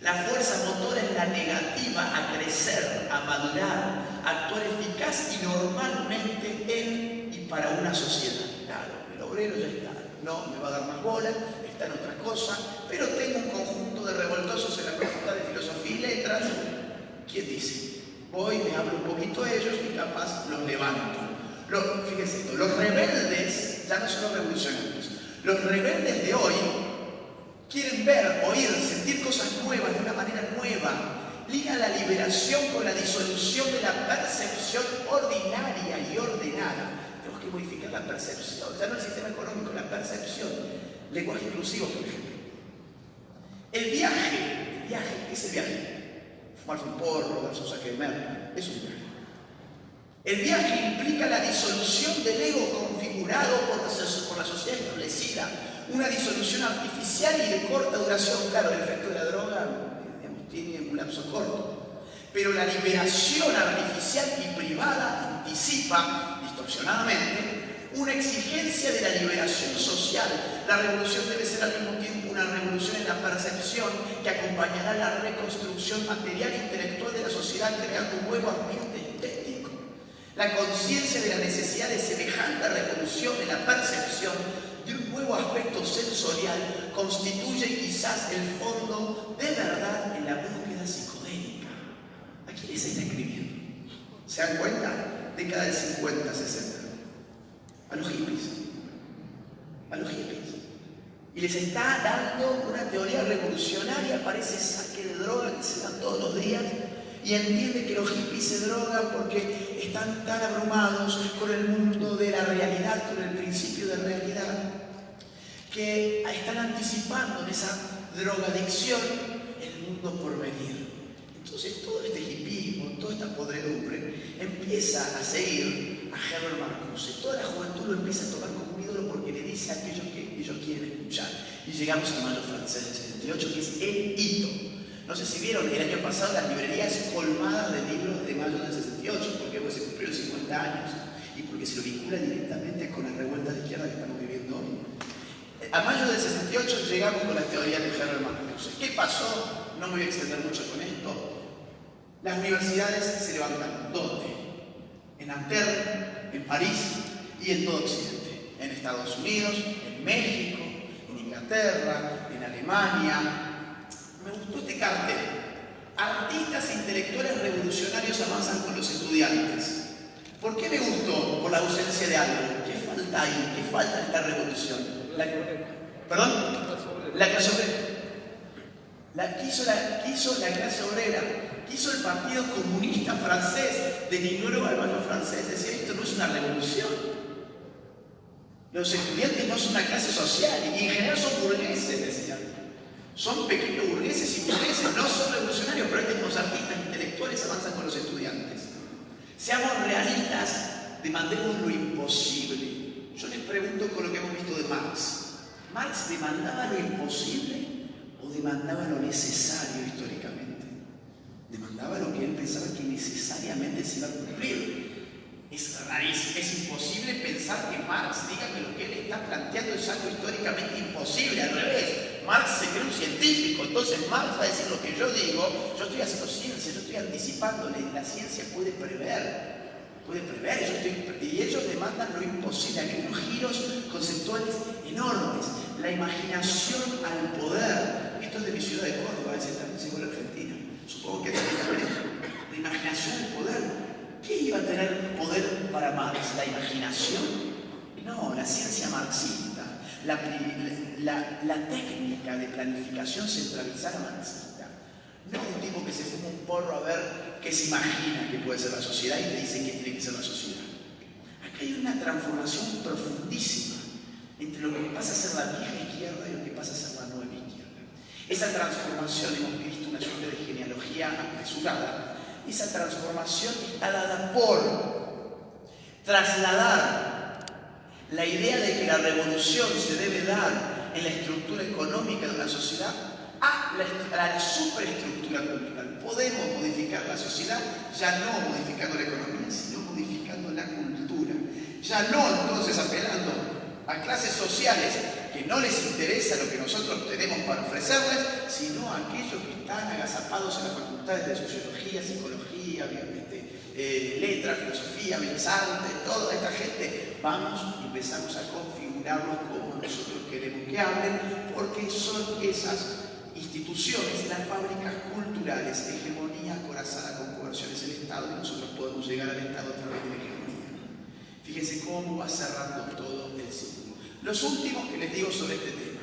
La fuerza motora es la negativa a crecer, a madurar, a actuar eficaz y normalmente en y para una sociedad. Claro, el obrero ya está, no me va a dar más bola, está en otra cosa, pero tengo un conjunto de revoltosos en la Facultad de Filosofía y Letras. ¿Quién dice? Voy, me hablo un poquito a ellos y capaz los levanto. Fíjense esto, los rebeldes ya no son los revolucionarios. Los rebeldes de hoy quieren ver, oír, sentir cosas nuevas de una manera nueva. Ligan la liberación con la disolución de la percepción ordinaria y ordenada. Tenemos que modificar la percepción, ya no el sistema económico, la percepción. Lenguaje inclusivo, por ejemplo. El viaje, ¿qué es el viaje? Fumarse un porro, darse un saque de merda, es un viaje. El viaje implica la disolución del ego configurado por la sociedad establecida, una disolución artificial y de corta duración. Claro, el efecto de la droga tiene un lapso corto, pero la liberación artificial y privada anticipa, distorsionadamente, una exigencia de la liberación social. La revolución debe ser al mismo tiempo una revolución en la percepción que acompañará la reconstrucción material e intelectual de la sociedad, creando un nuevo ambiente estético. La conciencia de la necesidad de semejante revolución en la percepción de un nuevo aspecto sensorial constituye quizás el fondo de verdad en la búsqueda psicodélica. ¿A quién se está escribiendo? ¿Se dan cuenta? Década del 50, 60. A los hippies. A los hippies. Y les está dando una teoría revolucionaria para ese saque de droga que se dan todos los días. Y entiende que los hippies se drogan porque están tan abrumados con el mundo de la realidad, con el principio de realidad, que están anticipando en esa drogadicción el mundo por venir. Entonces todo este hippismo, toda esta podredumbre empieza a seguir a Herbert Marcuse. Toda la juventud lo empieza a tomar como un ídolo porque le dice aquello que ellos quieren escuchar. Y llegamos al Mayo francés del 78, que es el hito. No sé si vieron el año pasado las librerías colmadas de libros de Mayo del 68, porque pues, se cumplieron 50 años y porque se lo vincula directamente con las revueltas de izquierda que estamos viviendo hoy. A Mayo del 68 llegamos con la teoría de Herbert Marcuse. ¿Qué pasó? No me voy a extender mucho con esto. Las universidades se levantaron. ¿Dónde? En Nanterre, en París y en todo Occidente. En Estados Unidos, en México, en Inglaterra, en Alemania. Me gustó este cartel. Artistas e intelectuales revolucionarios avanzan con los estudiantes. ¿Por qué me gustó? Por la ausencia de algo. ¿Qué falta ahí? ¿Qué falta en esta revolución? ¿Perdón? La clase obrera. ¿Qué hizo la clase obrera? ¿Qué hizo el Partido Comunista francés? Denigró al Mayo francés. Decía, esto no es una revolución. Los estudiantes no son una clase social y en general son burgueses, decían. Son pequeños burgueses y burgueses, no son revolucionarios, pero estos artistas intelectuales avanzan con los estudiantes. Seamos realistas, demandemos lo imposible. Yo les pregunto con lo que hemos visto de Marx. ¿Marx demandaba lo imposible o demandaba lo necesario históricamente? Demandaba lo que él pensaba que necesariamente se iba a cumplir. Es rarísimo, es imposible pensar que Marx diga que lo que él está planteando es algo históricamente imposible, al revés. Marx se cree un científico, entonces Marx va a decir lo que yo digo, yo estoy haciendo ciencia, yo estoy anticipándole, la ciencia puede prever. puede prever, y ellos demandan lo imposible, hay unos giros conceptuales enormes. La imaginación al poder, esto es de mi ciudad de Córdoba, también llegó a la Argentina, supongo que también. La imaginación al poder. ¿Qué iba a tener poder para Marx? ¿La imaginación? No, la ciencia marxista, la técnica de planificación centralizada marxista. No un tipo que se fuma un porro a ver qué se imagina que puede ser la sociedad y te dice qué tiene que ser la sociedad. Acá hay una transformación profundísima entre lo que pasa a ser la vieja izquierda y lo que pasa a ser la nueva izquierda. Esa transformación, hemos visto una suerte de genealogía apresurada, esa transformación está dada por trasladar la idea de que la revolución se debe dar en la estructura económica de una sociedad a la superestructura cultural. Podemos modificar la sociedad ya no modificando la economía, sino modificando la cultura. Ya no entonces apelando a clases sociales que no les interesa lo que nosotros tenemos para ofrecerles, sino a aquellos que están agazapados en las facultades de sociología, psicología, letras, filosofía, bellas artes, toda esta gente. Vamos y empezamos a configurarlos como nosotros queremos que hablen, porque son esas instituciones, las fábricas culturales, hegemonía acorazada con coerciones del Estado, y nosotros podemos llegar al Estado a través de la hegemonía. Fíjense cómo va cerrando todo el círculo. Los últimos que les digo sobre este tema.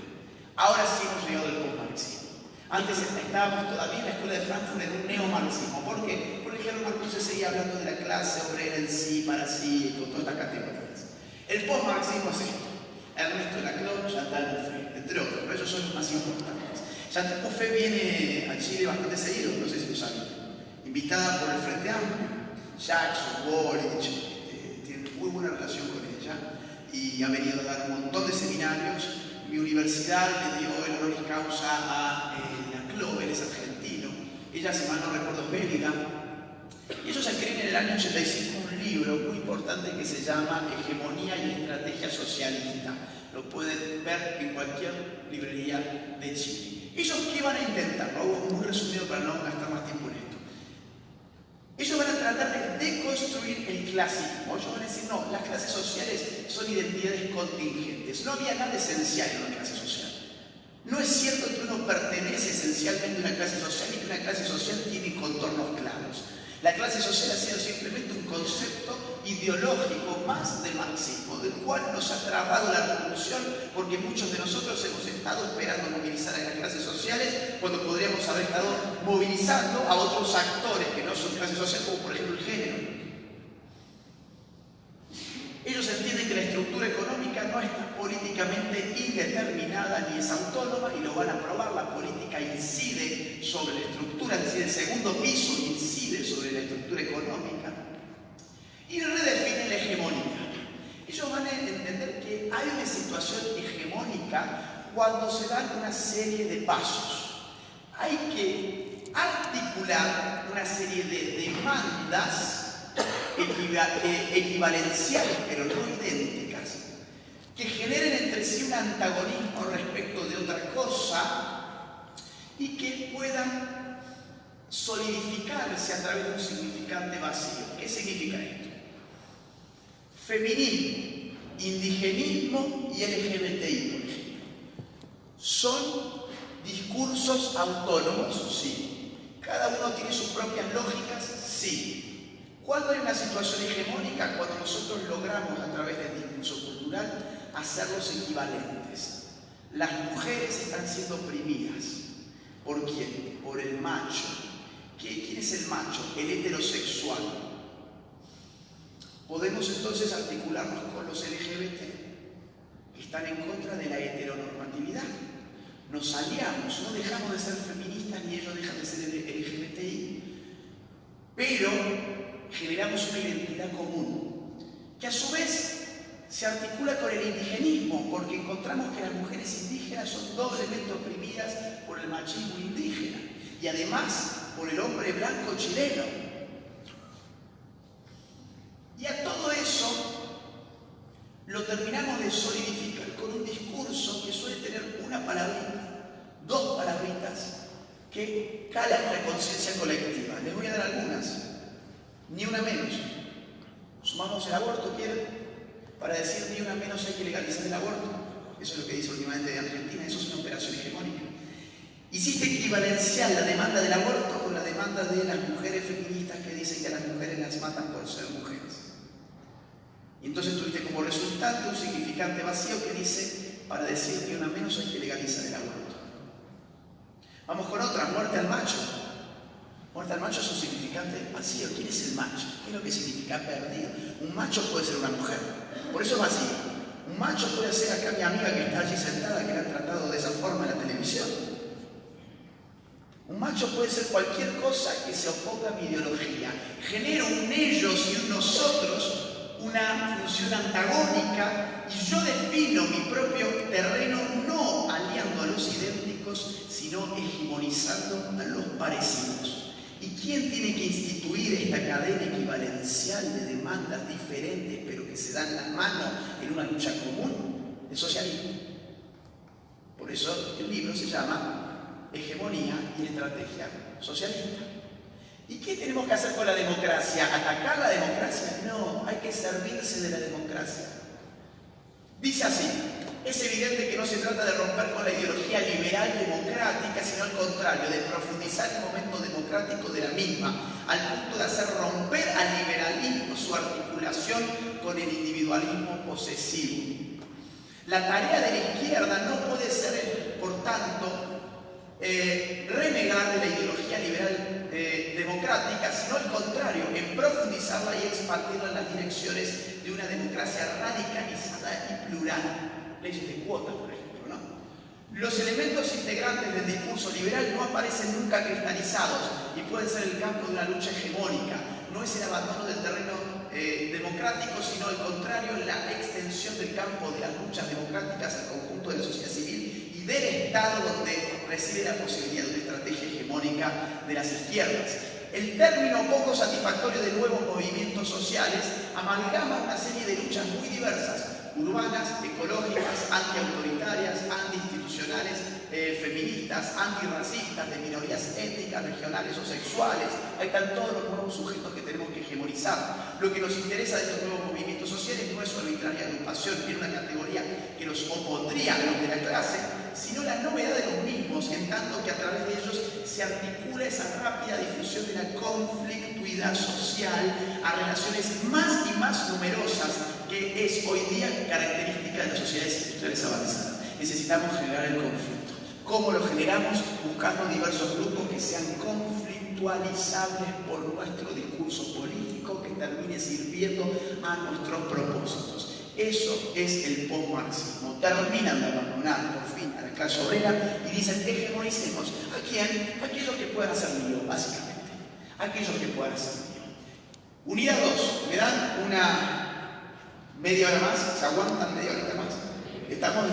Ahora sí hemos llegado al postmarxismo. Antes estábamos todavía en la escuela de Frankfurt en un neomarxismo. ¿Por qué? Porque Gerald Marcuse seguía hablando de la clase obrera en sí, para sí, y con todas estas categorías. El postmarxismo es esto. Ernesto Laclau, Chantal Mouffe, entre otros, pero ellos son los más importantes. Chantal Mouffe viene a Chile bastante seguido, no sé si lo saben, invitada por el Frente Amplio. Jackson, Boric, tiene muy buena relación con ella y ha venido a dar un montón de seminarios. Mi universidad le dio el honoris causa a Laclau, él es argentino. Ella, si mal no recuerdo, es belga. Y ellos escriben en el año 85 un libro muy importante que se llama Hegemonía y Estrategia Socialista. Lo pueden ver en cualquier librería de Chile. ¿Ellos qué van a intentar? Lo hago muy resumido para no gastar más tiempo en esto. Ellos van a tratar de deconstruir el clasismo. Ellos van a decir, no, las clases sociales son identidades contingentes. No había nada esencial en una clase social. No es cierto que uno pertenece esencialmente a una clase social y que una clase social tiene contornos claros. La clase social ha sido simplemente un concepto ideológico más del marxismo, del cual nos ha trabado la revolución, porque muchos de nosotros hemos estado esperando movilizar a las clases sociales cuando podríamos haber estado movilizando a otros actores que no son clases sociales, como por ejemplo el género. Ellos entienden que la estructura económica no está políticamente indeterminada ni es autónoma y lo van a probar. La política incide sobre la estructura, es decir, el segundo piso incide sobre la estructura económica y redefinen la hegemonía. Ellos van a entender que hay una situación hegemónica cuando se dan una serie de pasos. Hay que articular una serie de demandas equivalenciales pero no idénticas, que generen entre sí un antagonismo respecto de otra cosa y que puedan solidificarse a través de un significante vacío. ¿Qué significa esto? Feminismo, indigenismo y LGBTI, por ejemplo, son discursos autónomos, sí. Cada uno tiene sus propias lógicas, sí. ¿Cuándo hay una situación hegemónica? Cuando nosotros logramos a través del discurso cultural hacerlos equivalentes. Las mujeres están siendo oprimidas. ¿Por quién? Por el macho. ¿Quién es el macho? El heterosexual. Podemos entonces articularnos con los LGBT, que están en contra de la heteronormatividad. Nos aliamos, no dejamos de ser feministas ni ellos dejan de ser LGBTI, pero generamos una identidad común, que a su vez se articula con el indigenismo, porque encontramos que las mujeres indígenas son doblemente oprimidas por el machismo indígena y además por el hombre blanco chileno. Y a todo eso lo terminamos de solidificar con un discurso que suele tener una palabrita, dos palabritas que calan en la conciencia colectiva. Les voy a dar algunas. Ni una menos. Sumamos el aborto, ¿quieren? Para decir ni una menos hay que legalizar el aborto. Eso es lo que dice últimamente de Argentina, eso es una operación hegemónica. Hiciste equivalenciar la demanda del aborto con la demanda de las mujeres feministas que dicen que a las mujeres las matan por ser mujeres. Y entonces tuviste como resultante un significante vacío que dice, para decir ni una menos hay que legalizar el aborto. Vamos con otra, muerte al macho. Muerte al macho es un significante vacío. ¿Quién es el macho? ¿Qué es lo que significa perdido? Un macho puede ser una mujer. Por eso es vacío. Un macho puede ser acá mi amiga que está allí sentada, que la han tratado de esa forma en la televisión. Un macho puede ser cualquier cosa que se oponga a mi ideología. Genero un ellos y un nosotros, una función antagónica, y yo defino mi propio terreno no aliando a los idénticos, sino hegemonizando a los parecidos. ¿Y quién tiene que instituir esta cadena equivalencial de demandas diferentes, pero que se dan las manos en una lucha común? El socialismo. Por eso el libro se llama Hegemonía y Estrategia Socialista. ¿Y qué tenemos que hacer con la democracia? ¿Atacar la democracia? No, hay que servirse de la democracia. Dice así: es evidente que no se trata de romper con la ideología liberal democrática, sino al contrario, de profundizar el momento democrático de la misma, al punto de hacer romper al liberalismo su articulación con el individualismo posesivo. La tarea de la izquierda no puede ser, por tanto, renegar de la ideología liberal democrática, sino al contrario, en profundizarla y expandirla en las direcciones de una democracia radicalizada y plural. Leyes de cuotas, por ejemplo, ¿no? Los elementos integrantes del discurso liberal no aparecen nunca cristalizados y pueden ser el campo de una lucha hegemónica. No es el abandono del terreno democrático, sino al contrario, la extensión del campo de las luchas democráticas al conjunto de la sociedad civil y del Estado, donde reside la posibilidad de una estrategia hegemónica de las izquierdas. El término poco satisfactorio de nuevos movimientos sociales amalgama una serie de luchas muy diversas: urbanas, ecológicas, antiautoritarias, antiinstitucionales, feministas, antirracistas, de minorías étnicas, regionales o sexuales. Ahí están todos los nuevos sujetos que tenemos que hegemonizar. Lo que nos interesa de estos nuevos movimientos sociales no es su arbitraria agrupación en una categoría que los opondría a los de la clase, sino la novedad de los mismos, en tanto que a través de ellos se articula esa rápida difusión de la conflictuidad social a relaciones más y más numerosas, que es hoy día característica de las sociedades industriales avanzadas. Necesitamos generar el conflicto. ¿Cómo lo generamos? Buscando diversos grupos que sean conflictualizables por nuestro discurso político, que termine sirviendo a nuestros propósitos. Eso es el postmarxismo. Terminan de abandonar por fin a la clase obrera y dicen: hegemonicemos. ¿A quién? Aquellos que puedan hacer lío, básicamente. Aquellos que puedan hacer lío. Unidad 2. ¿Me dan una media hora más? ¿Se aguantan media horita más? Estamos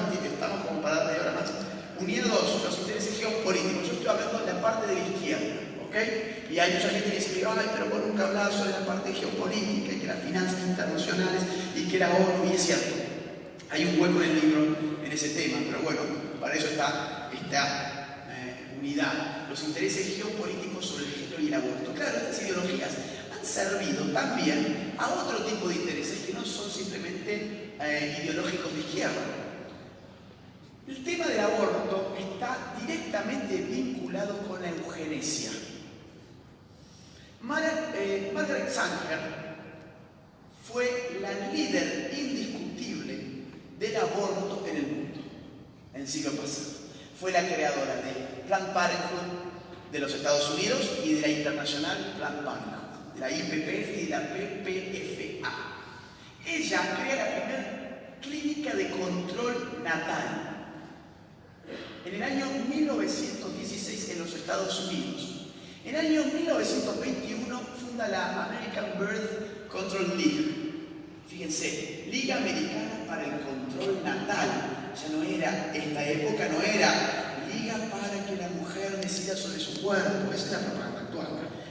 como para dar media hora más. Unidad 2. Los intereses geopolíticos. Yo estoy hablando de la parte de la izquierda. ¿Okay? Y hay mucha gente que dice: ay, pero vos nunca hablabas sobre la parte geopolítica y que las finanzas internacionales y que la ONU, y es cierto, hay un hueco en el libro en ese tema, pero bueno, para eso está esta unidad. Los intereses geopolíticos sobre el género y el aborto. Claro, estas ideologías han servido también a otro tipo de intereses que no son simplemente ideológicos de izquierda. El tema del aborto está directamente vinculado con la eugenesia. Margaret Sanger fue la líder indiscutible del aborto en el mundo en el siglo pasado. Fue la creadora de Planned Parenthood de los Estados Unidos y de la internacional Planned Parenthood, de la IPPF y de la PPFA. Ella crea la primera clínica de control natal en el año 1916 en los Estados Unidos. En el año 1921 funda la American Birth Control League. Fíjense, Liga Americana para el Control Natal. Ya no era, esta época no era Liga para que la mujer decida sobre su cuerpo. Esa es la propaganda actual,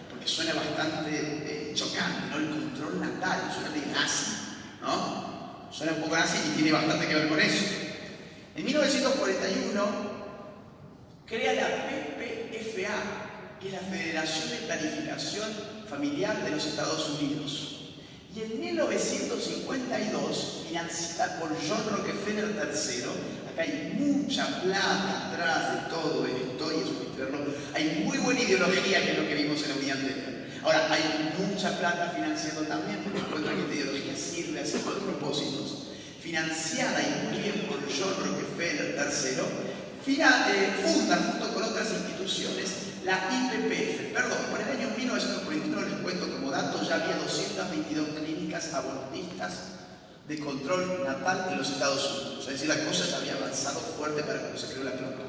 porque suena bastante chocante, ¿no? El control natal, suena de nazi, ¿no? Suena un poco nazi y tiene bastante que ver con eso. En 1941 crea la PPFA, que es la Federación de Planificación Familiar de los Estados Unidos. Y en 1952, financiada por John Rockefeller III, acá hay mucha plata atrás de todo esto, y eso hay que verlo, hay muy buena ideología, que es lo que vimos en la unidad anterior. Ahora, hay mucha plata financiando también, porque encuentran que esta ideología sirve a ciertos propósitos. Financiada y muy bien por John Rockefeller III, funda junto con otras instituciones la IPPF. Perdón, por el año 1941, les cuento como dato, ya había 222 clínicas abortistas de control natal en los Estados Unidos. Es decir, la cosa ya había avanzado fuerte para cuando se creó la Plata.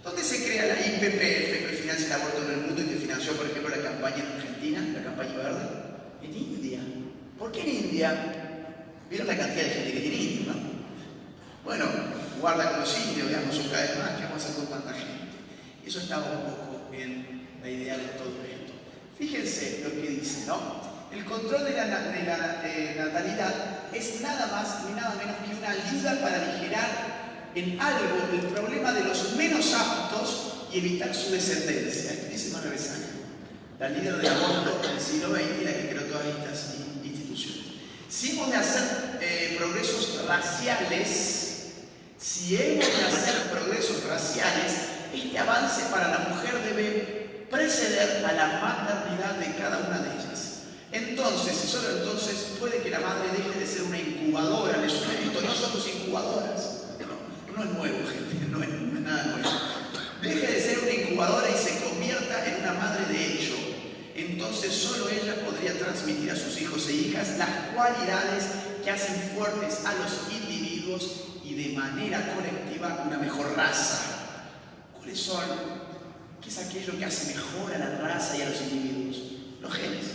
¿Dónde se crea la IPPF, que financia el aborto en el mundo y que financió, por ejemplo, la campaña en Argentina, la campaña verde? En India. ¿Por qué en India? ¿Vieron la cantidad de gente que tiene India, no? Bueno, guarda con los indios, digamos, son cada vez más, ¿qué vamos a hacer con tanta gente? Eso estaba un poco en la idea de todo esto. Fíjense lo que dice, ¿no? El control de la natalidad es nada más ni nada menos que una ayuda para aligerar en algo el problema de los menos aptos y evitar su descendencia. Esto dice Manuel Besaña, la líder del aborto del siglo XX y la que creó todas estas instituciones. Si hemos de hacer progresos raciales, este avance para la mujer debe preceder a la maternidad de cada una de ellas. Entonces, y solo entonces, puede que la madre deje de ser una incubadora. Les suena esto, no somos incubadoras. No es nuevo, gente, no es nada nuevo. Deje de ser una incubadora y se convierta en una madre de hecho. Entonces solo ella podría transmitir a sus hijos e hijas las cualidades que hacen fuertes a los individuos y de manera colectiva una mejor raza. ¿Cuáles son? ¿Qué es aquello que hace mejor a la raza y a los individuos? Los genes.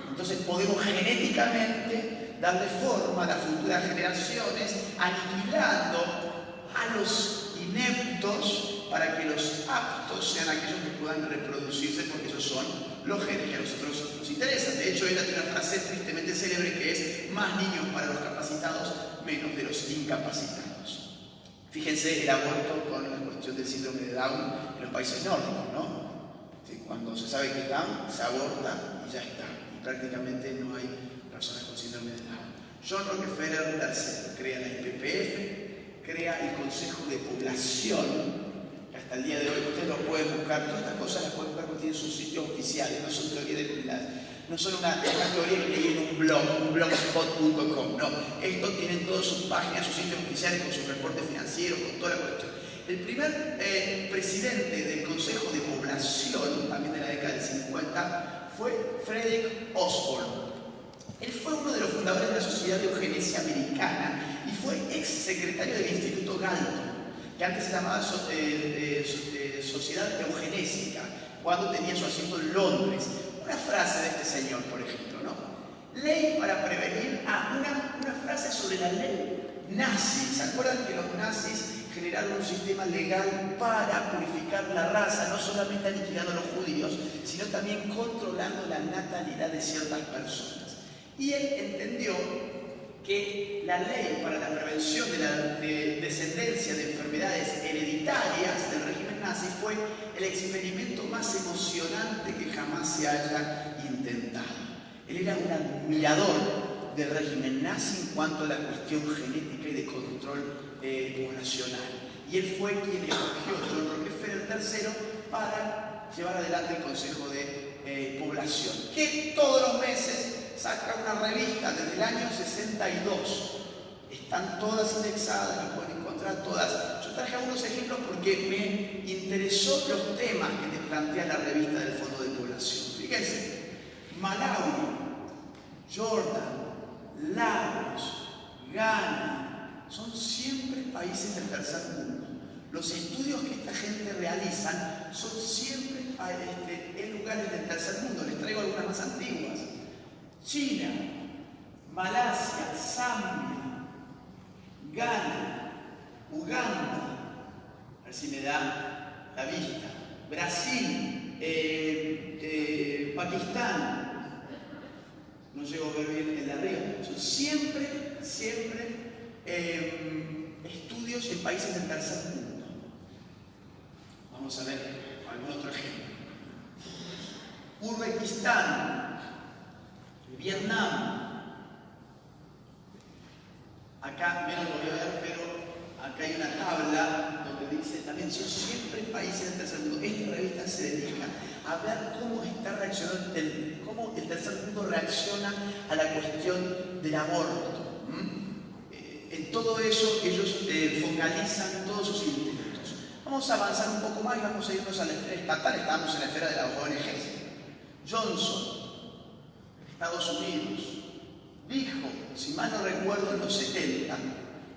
Entonces podemos genéticamente darle forma a las futuras generaciones, aniquilando a los ineptos para que los aptos sean aquellos que puedan reproducirse, porque esos son los genes que a nosotros nos interesan. De hecho, ella tiene una frase tristemente célebre que es: más niños para los capacitados, menos de los incapacitados. Fíjense el aborto con la cuestión del síndrome de Down en los países nórdicos, ¿no? Cuando se sabe que es Down, se aborta y ya está. Y prácticamente no hay personas con síndrome de Down. John Rockefeller III crea la IPPF, crea el Consejo de Población, que hasta el día de hoy ustedes lo pueden buscar, todas estas cosas las pueden buscar porque tienen sus sitios oficiales, no son teoría de comunidad, no son una teoría que leí en un blogspot.com, no, estos tienen todas sus páginas, sus sitios oficiales con sus reportes financieros, con toda la cuestión. El primer presidente del Consejo de Población, también de la década del 50, fue Frederick Osborne. Él fue uno de los fundadores de la Sociedad de Eugenesia Americana y fue ex secretario del Instituto Galton, que antes se llamaba Sociedad Eugenésica, cuando tenía su asiento en Londres. Una frase de este señor, por ejemplo, ¿no? Ley para prevenir, una frase sobre la ley nazi. ¿Se acuerdan que los nazis generaron un sistema legal para purificar la raza, no solamente aniquilando a los judíos, sino también controlando la natalidad de ciertas personas? Y él entendió que la ley para la prevención de la descendencia de enfermedades hereditarias del régimen nazi fue el experimento más emocionante que jamás se haya intentado. Él era un admirador del régimen nazi en cuanto a la cuestión genética y de control poblacional. Y él fue quien escogió a John Rockefeller III para llevar adelante el Consejo de Población, que todos los meses saca una revista desde el año 62. Están todas indexadas, las pueden encontrar todas. Yo traje algunos ejemplos porque me interesó los temas que te plantea la revista del Fondo de Población. Fíjense, Malawi, Jordan, Laos, Ghana, son siempre países del tercer mundo. Los estudios que esta gente realizan son siempre en lugares del tercer mundo. Les traigo algunas más antiguas. China, Malasia, Zambia, Ghana, Uganda, a ver si me da la vista, Brasil, Pakistán, no llego a ver bien el de arriba, son siempre estudios en países del tercer mundo. Vamos a ver algún otro ejemplo. Uzbekistán, Vietnam. Acá, menos lo voy a ver, pero acá hay una tabla donde dice también son siempre países del tercer mundo. Esta revista se dedica a ver cómo está reaccionando, cómo el tercer mundo reacciona a la cuestión del aborto. En todo eso ellos focalizan todos sus intentos. Vamos a avanzar un poco más y vamos a irnos a la esfera estatal. Estamos en la esfera de las ONGs. Johnson, Estados Unidos, dijo, si mal no recuerdo, en los 70,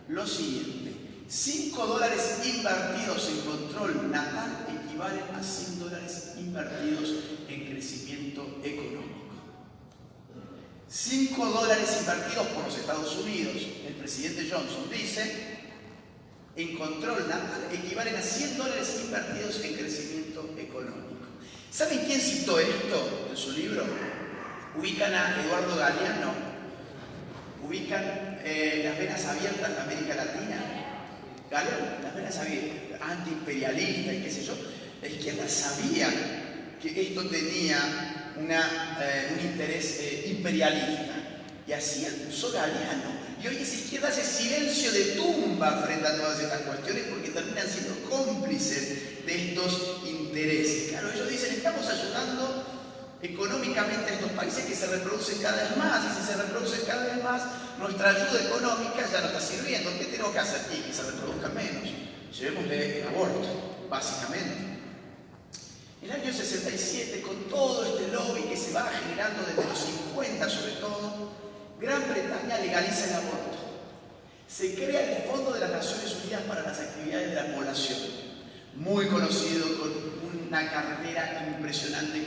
lo siguiente: $5 invertidos en control natal equivalen a $100 invertidos en crecimiento económico. $5 invertidos por los Estados Unidos, el presidente Johnson dice, en control natal equivalen a $100 invertidos en crecimiento económico. ¿Saben quién citó esto en su libro? Ubican a Eduardo Galeano, ubican Las Venas Abiertas de América Latina. Galeano, Las Venas Abiertas, antiimperialista y qué sé yo. La izquierda sabía que esto tenía un interés imperialista, y así acusó Galeano. Y hoy esa izquierda hace silencio de tumba frente a todas estas cuestiones porque terminan siendo cómplices de estos intereses. Claro, ellos dicen, estamos ayudando económicamente a estos países que se reproducen cada vez más, y si se reproducen cada vez más, nuestra ayuda económica ya no está sirviendo. ¿Qué tenemos que hacer? Y que se reproduzcan menos. Llevémosle el aborto, básicamente. En el año 67, con todo este lobby que se va generando desde los 50 sobre todo, Gran Bretaña legaliza el aborto. Se crea el Fondo de las Naciones Unidas para las Actividades de la Población, muy conocido, con una cartera impresionante,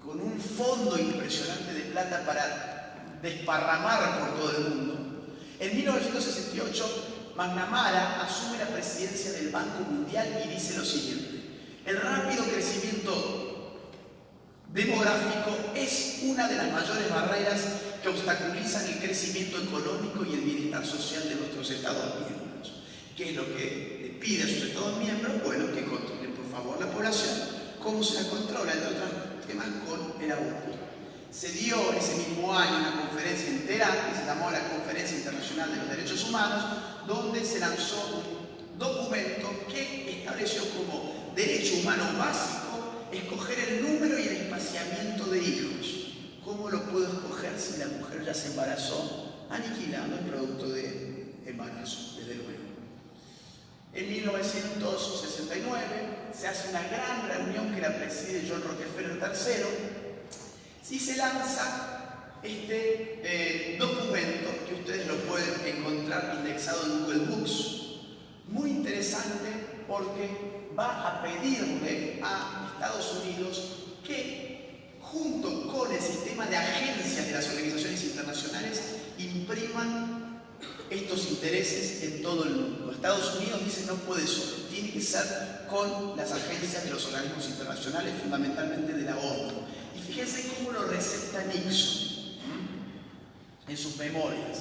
con un fondo impresionante de plata para desparramar por todo el mundo. En 1968, McNamara asume la presidencia del Banco Mundial y dice lo siguiente: el rápido crecimiento demográfico es una de las mayores barreras que obstaculizan el crecimiento económico y el bienestar social de nuestros Estados miembros. ¿Qué es lo que le pide a sus Estados miembros? Bueno, que controlen por favor la población. ¿Cómo se la controla? Entre otros temas, con el aborto. Se dio ese mismo año una conferencia en Teherán que se llamó la Conferencia Internacional de los Derechos Humanos, donde se lanzó un documento que estableció como derecho humano básico escoger el número y el espaciamiento de hijos. ¿Cómo lo puedo escoger si la mujer ya se embarazó? Aniquilando el producto de embarazo, desde luego. En 1969 se hace una gran reunión que la preside John Rockefeller III y se lanza este documento que ustedes lo pueden encontrar indexado en Google Books. Muy interesante porque va a pedirle a Estados Unidos que, junto con el sistema de agencias de las organizaciones internacionales, impriman estos intereses en todo el mundo. Estados Unidos dice no puede solo, tiene que ser con las agencias de los organismos internacionales, fundamentalmente de la ONU. Y fíjense cómo lo receta Nixon en sus memorias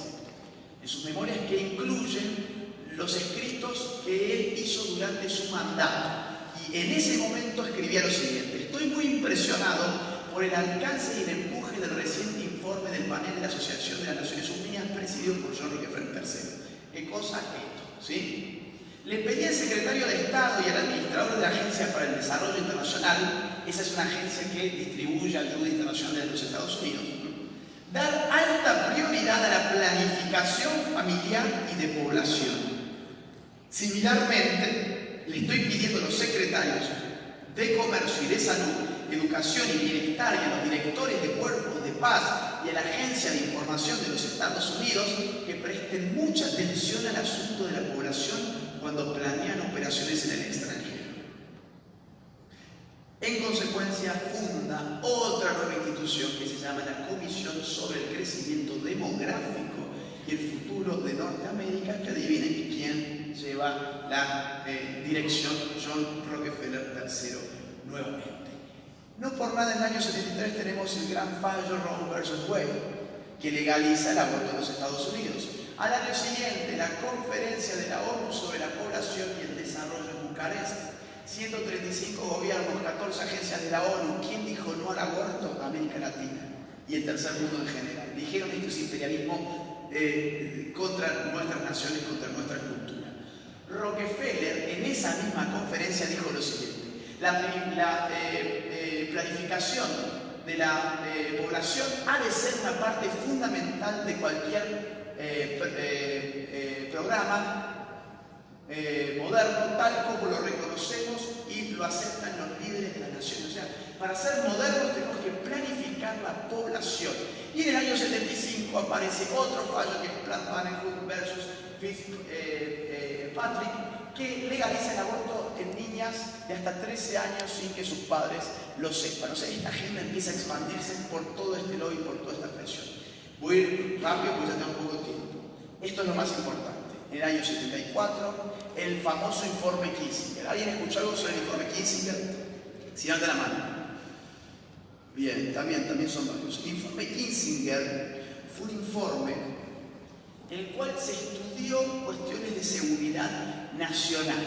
que incluyen los escritos que él hizo durante su mandato. Y en ese momento escribía lo siguiente: estoy muy impresionado por el alcance y el empuje del reciente informe del panel de la Asociación de las Naciones Unidas presidido por John Rockefeller III. ¿Qué cosa esto? ¿Sí? Le pedí al secretario de Estado y al administrador de la Agencia para el Desarrollo Internacional, esa es una agencia que distribuye ayuda internacional de los Estados Unidos, dar alta prioridad a la planificación familiar y de población. Similarmente, le estoy pidiendo a los secretarios de Comercio y de Salud, Educación y Bienestar y a los directores de cuerpos de paz y a la Agencia de Información de los Estados Unidos que presten mucha atención al asunto de la población cuando planean operaciones en el extranjero. En consecuencia, funda otra nueva institución que se llama la Comisión sobre el Crecimiento Demográfico y el Futuro de Norteamérica, que adivinen quién lleva la dirección: John Rockefeller III nuevamente. No por nada en el año 73 tenemos el gran fallo Roe versus Wade, que legaliza el aborto en los Estados Unidos. Al año siguiente, la Conferencia de la ONU sobre la Población y el Desarrollo en Bucarest 135 gobiernos, 14 agencias de la ONU. ¿Quién dijo no al aborto? América Latina y el tercer mundo en general. Dijeron esto es imperialismo contra nuestras naciones, contra nuestra cultura. Rockefeller en esa misma conferencia dijo lo siguiente: la planificación de la población ha de ser una parte fundamental de cualquier programa moderno, tal como lo reconocemos y lo aceptan los líderes de las naciones. O sea, para ser modernos tenemos que planificar la población. Y en el año 75 aparece otro fallo que es Planned Parenthood versus Fitzpatrick, que legaliza el aborto en niñas de hasta 13 años sin que sus padres lo sepan. O sea, esta agenda empieza a expandirse por todo este lobby, por toda esta presión. Voy a ir rápido porque ya tengo poco tiempo. Esto es lo más importante. En el año 74, el famoso informe Kissinger. ¿Alguien escuchó algo sobre el informe Kissinger? Si no, te la mano. Bien, también son varios. El informe Kissinger fue un informe en el cual se estudió cuestiones de seguridad nacional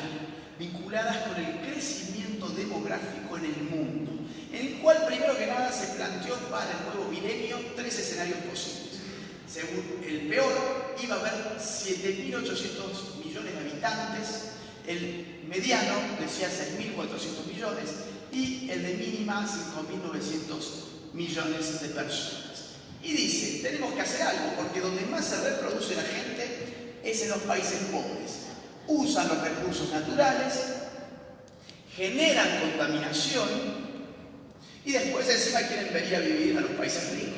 vinculadas con el crecimiento demográfico en el mundo, en el cual primero que nada se planteó para el nuevo milenio 3 escenarios posibles. Según el peor, iba a haber 7.800 millones de habitantes, el mediano decía 6.400 millones y el de mínima 5.900 millones de personas. Y dice, tenemos que hacer algo porque donde más se reproduce la gente es en los países pobres. Usan los recursos naturales, generan contaminación y después encima quieren venir a vivir a los países ricos.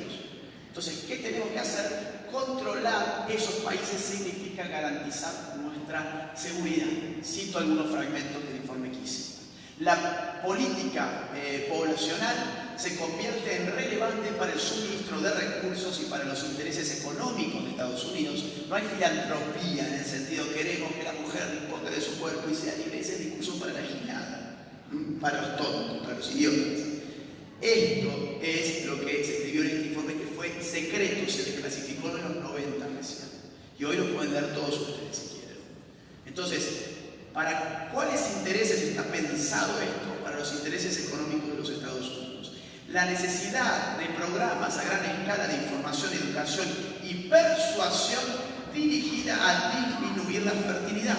Entonces, ¿qué tenemos que hacer? Controlar esos países significa garantizar nuestra seguridad. Cito algunos fragmentos del informe Kissinger. La política poblacional se convierte en relevante para el suministro de recursos y para los intereses económicos de Estados Unidos. No hay filantropía en el sentido queremos que la mujer disponga de su cuerpo y sea libre. Ese es discurso para la gilada, para los tontos, para los idiotas. Esto es lo que se escribió en este informe, que fue secreto, se desclasificó en los 90 recién. Y hoy lo pueden leer todos ustedes si quieren. Entonces, ¿para cuáles intereses está pensado esto? Para los intereses económicos de los Estados Unidos. La necesidad de programas a gran escala de información, educación y persuasión dirigida a disminuir la fertilidad.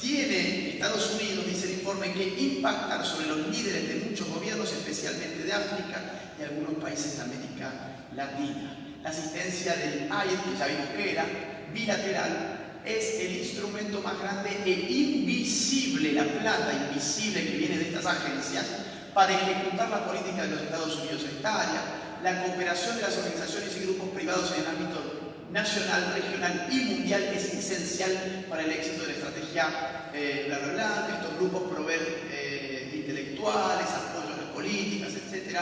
Tiene Estados Unidos, dice el informe, que impactar sobre los líderes de muchos gobiernos, especialmente de África y algunos países de América Latina. La asistencia del AID, que ya vimos que era bilateral, es el instrumento más grande e invisible, la plata invisible que viene de estas agencias para ejecutar la política de los Estados Unidos en esta área. La cooperación de las organizaciones y grupos privados en el ámbito nacional, regional y mundial es esencial para el éxito de la estrategia bla bla bla. Estos grupos proveen intelectuales, apoyo a las políticas, etc.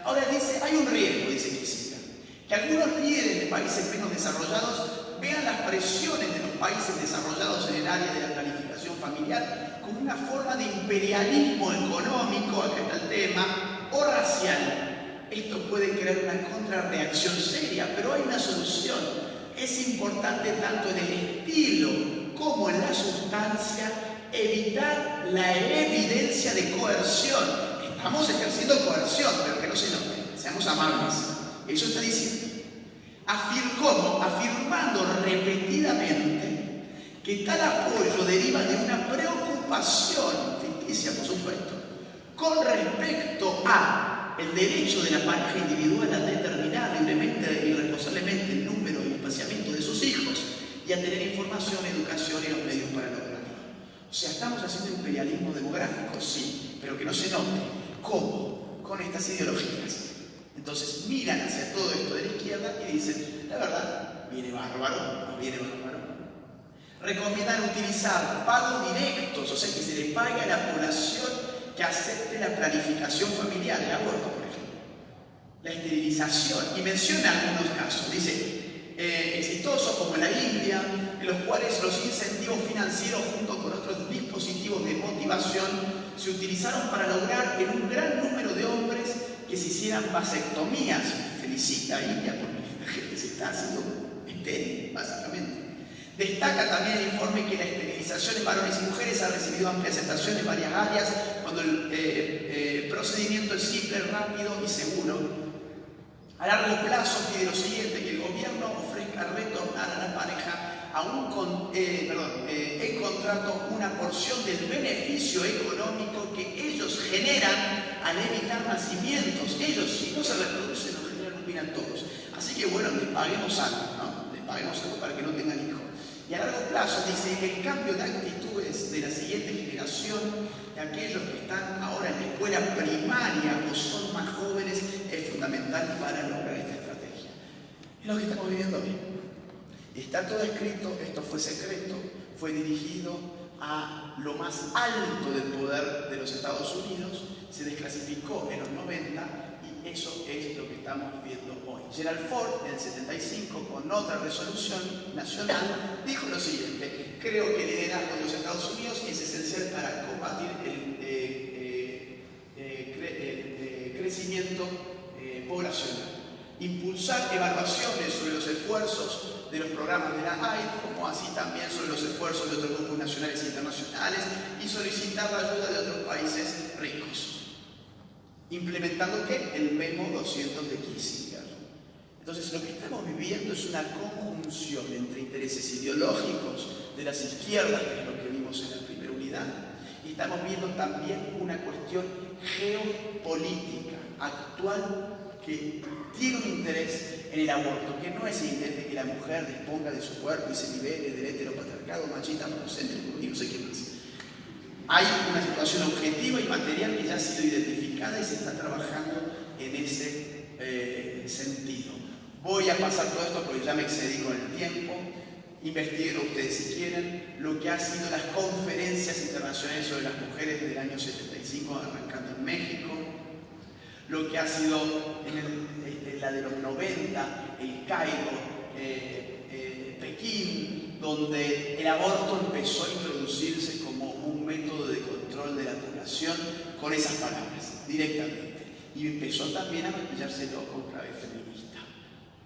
Ahora dice, hay un riesgo, dice Kissinger, que algunos líderes de países menos desarrollados vean las presiones de los países desarrollados en el área de la planificación familiar como una forma de imperialismo económico, acá está el tema, o racial. Esto puede crear una contrarreacción seria, pero hay una solución. Es importante tanto en el estilo como en la sustancia evitar la evidencia de coerción. Estamos ejerciendo coerción, pero que no se note, seamos amables. Eso está diciendo. Afirmando repetidamente que tal apoyo deriva de una preocupación ficticia, por supuesto, con respecto a el derecho de la pareja individual a determinar libremente y responsablemente el número y espaciamiento de sus hijos y a tener información, educación y los medios para lograrlo. O sea, ¿estamos haciendo imperialismo demográfico? Sí, pero que no se note. ¿Cómo? Con estas ideologías. Entonces miran hacia todo esto de la izquierda y dicen, la verdad, viene bárbaro, no viene bárbaro. Recomiendan utilizar pagos directos, o sea, que se le pague a la población que acepte la planificación familiar, el aborto, por ejemplo. La esterilización, y menciona algunos casos, dice, exitosos como en la India, en los cuales los incentivos financieros junto con otros dispositivos de motivación se utilizaron para lograr que un gran número de hombres que se hicieran vasectomías. Felicita a India porque la gente se está haciendo estéril, básicamente. Destaca también el informe que la esterilización en varones y mujeres ha recibido amplia aceptación en varias áreas cuando el procedimiento es simple, rápido y seguro. A largo plazo pide lo siguiente, que el gobierno ofrezca retornar a la pareja en contrato una porción del beneficio económico que ellos generan al evitar nacimientos. Ellos, si no se reproducen, lo generan, opinan todos. Así que bueno, les paguemos algo, ¿no? Les paguemos algo para que no tengan hijos. Y a largo plazo dice que el cambio de actitudes de la siguiente generación, de aquellos que están ahora en la escuela primaria o son más jóvenes, es fundamental para lograr esta estrategia. Es lo que estamos viviendo hoy. Está todo escrito, esto fue secreto, fue dirigido a lo más alto del poder de los Estados Unidos, se desclasificó en los 90 y eso es lo que estamos viendo hoy. Gerald Ford, en el 75, con otra resolución nacional, dijo lo siguiente: creo que el liderazgo de los Estados Unidos es esencial para combatir el crecimiento poblacional. Impulsar evaluaciones sobre los esfuerzos de los programas de la AID, como así también sobre los esfuerzos de otros grupos nacionales e internacionales, y solicitar la ayuda de otros países ricos. Implementando ¿qué? El Memo 200 de Kissinger. Entonces, lo que estamos viviendo es una conjunción entre intereses ideológicos de las izquierdas, que es lo que vimos en la primera unidad, y estamos viendo también una cuestión geopolítica actual que tiene un interés en el aborto, que no es el interés de que la mujer disponga de su cuerpo y se libere del heteropatriarcado, machista, falocéntrico y no sé qué más. Hay una situación objetiva y material que ya ha sido identificada y se está trabajando en ese sentido. Voy a pasar todo esto porque ya me excedí con el tiempo. Investiguen ustedes si quieren lo que han sido las conferencias internacionales sobre las mujeres desde el año 75, arrancando en México. Lo que ha sido la de los 90, el Cairo, Pekín, donde el aborto empezó a introducirse como un método de control de la población con esas palabras, directamente. Y empezó también a maquillárselo con clave feminista.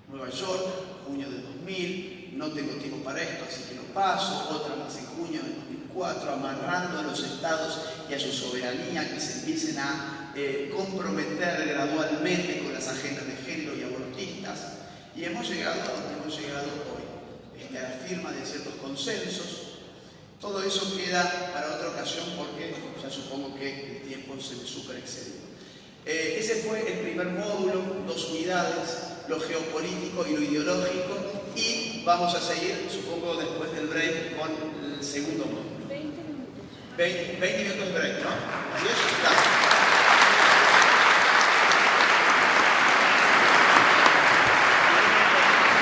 Nueva York, junio de 2000, no tengo tiempo para esto, así que lo paso. Otra más en junio de 2004, amarrando a los estados y a su soberanía, que se empiecen a comprometer gradualmente con las agendas de género y abortistas, y hemos llegado a donde hemos llegado hoy, a la firma de ciertos consensos. Todo eso queda para otra ocasión porque ya supongo que el tiempo se me super excedió. Ese fue el primer módulo, 2 unidades, lo geopolítico y lo ideológico, y vamos a seguir, supongo después del break, con el segundo módulo. 20 minutos de break, ¿no? ¿Así es? Claro.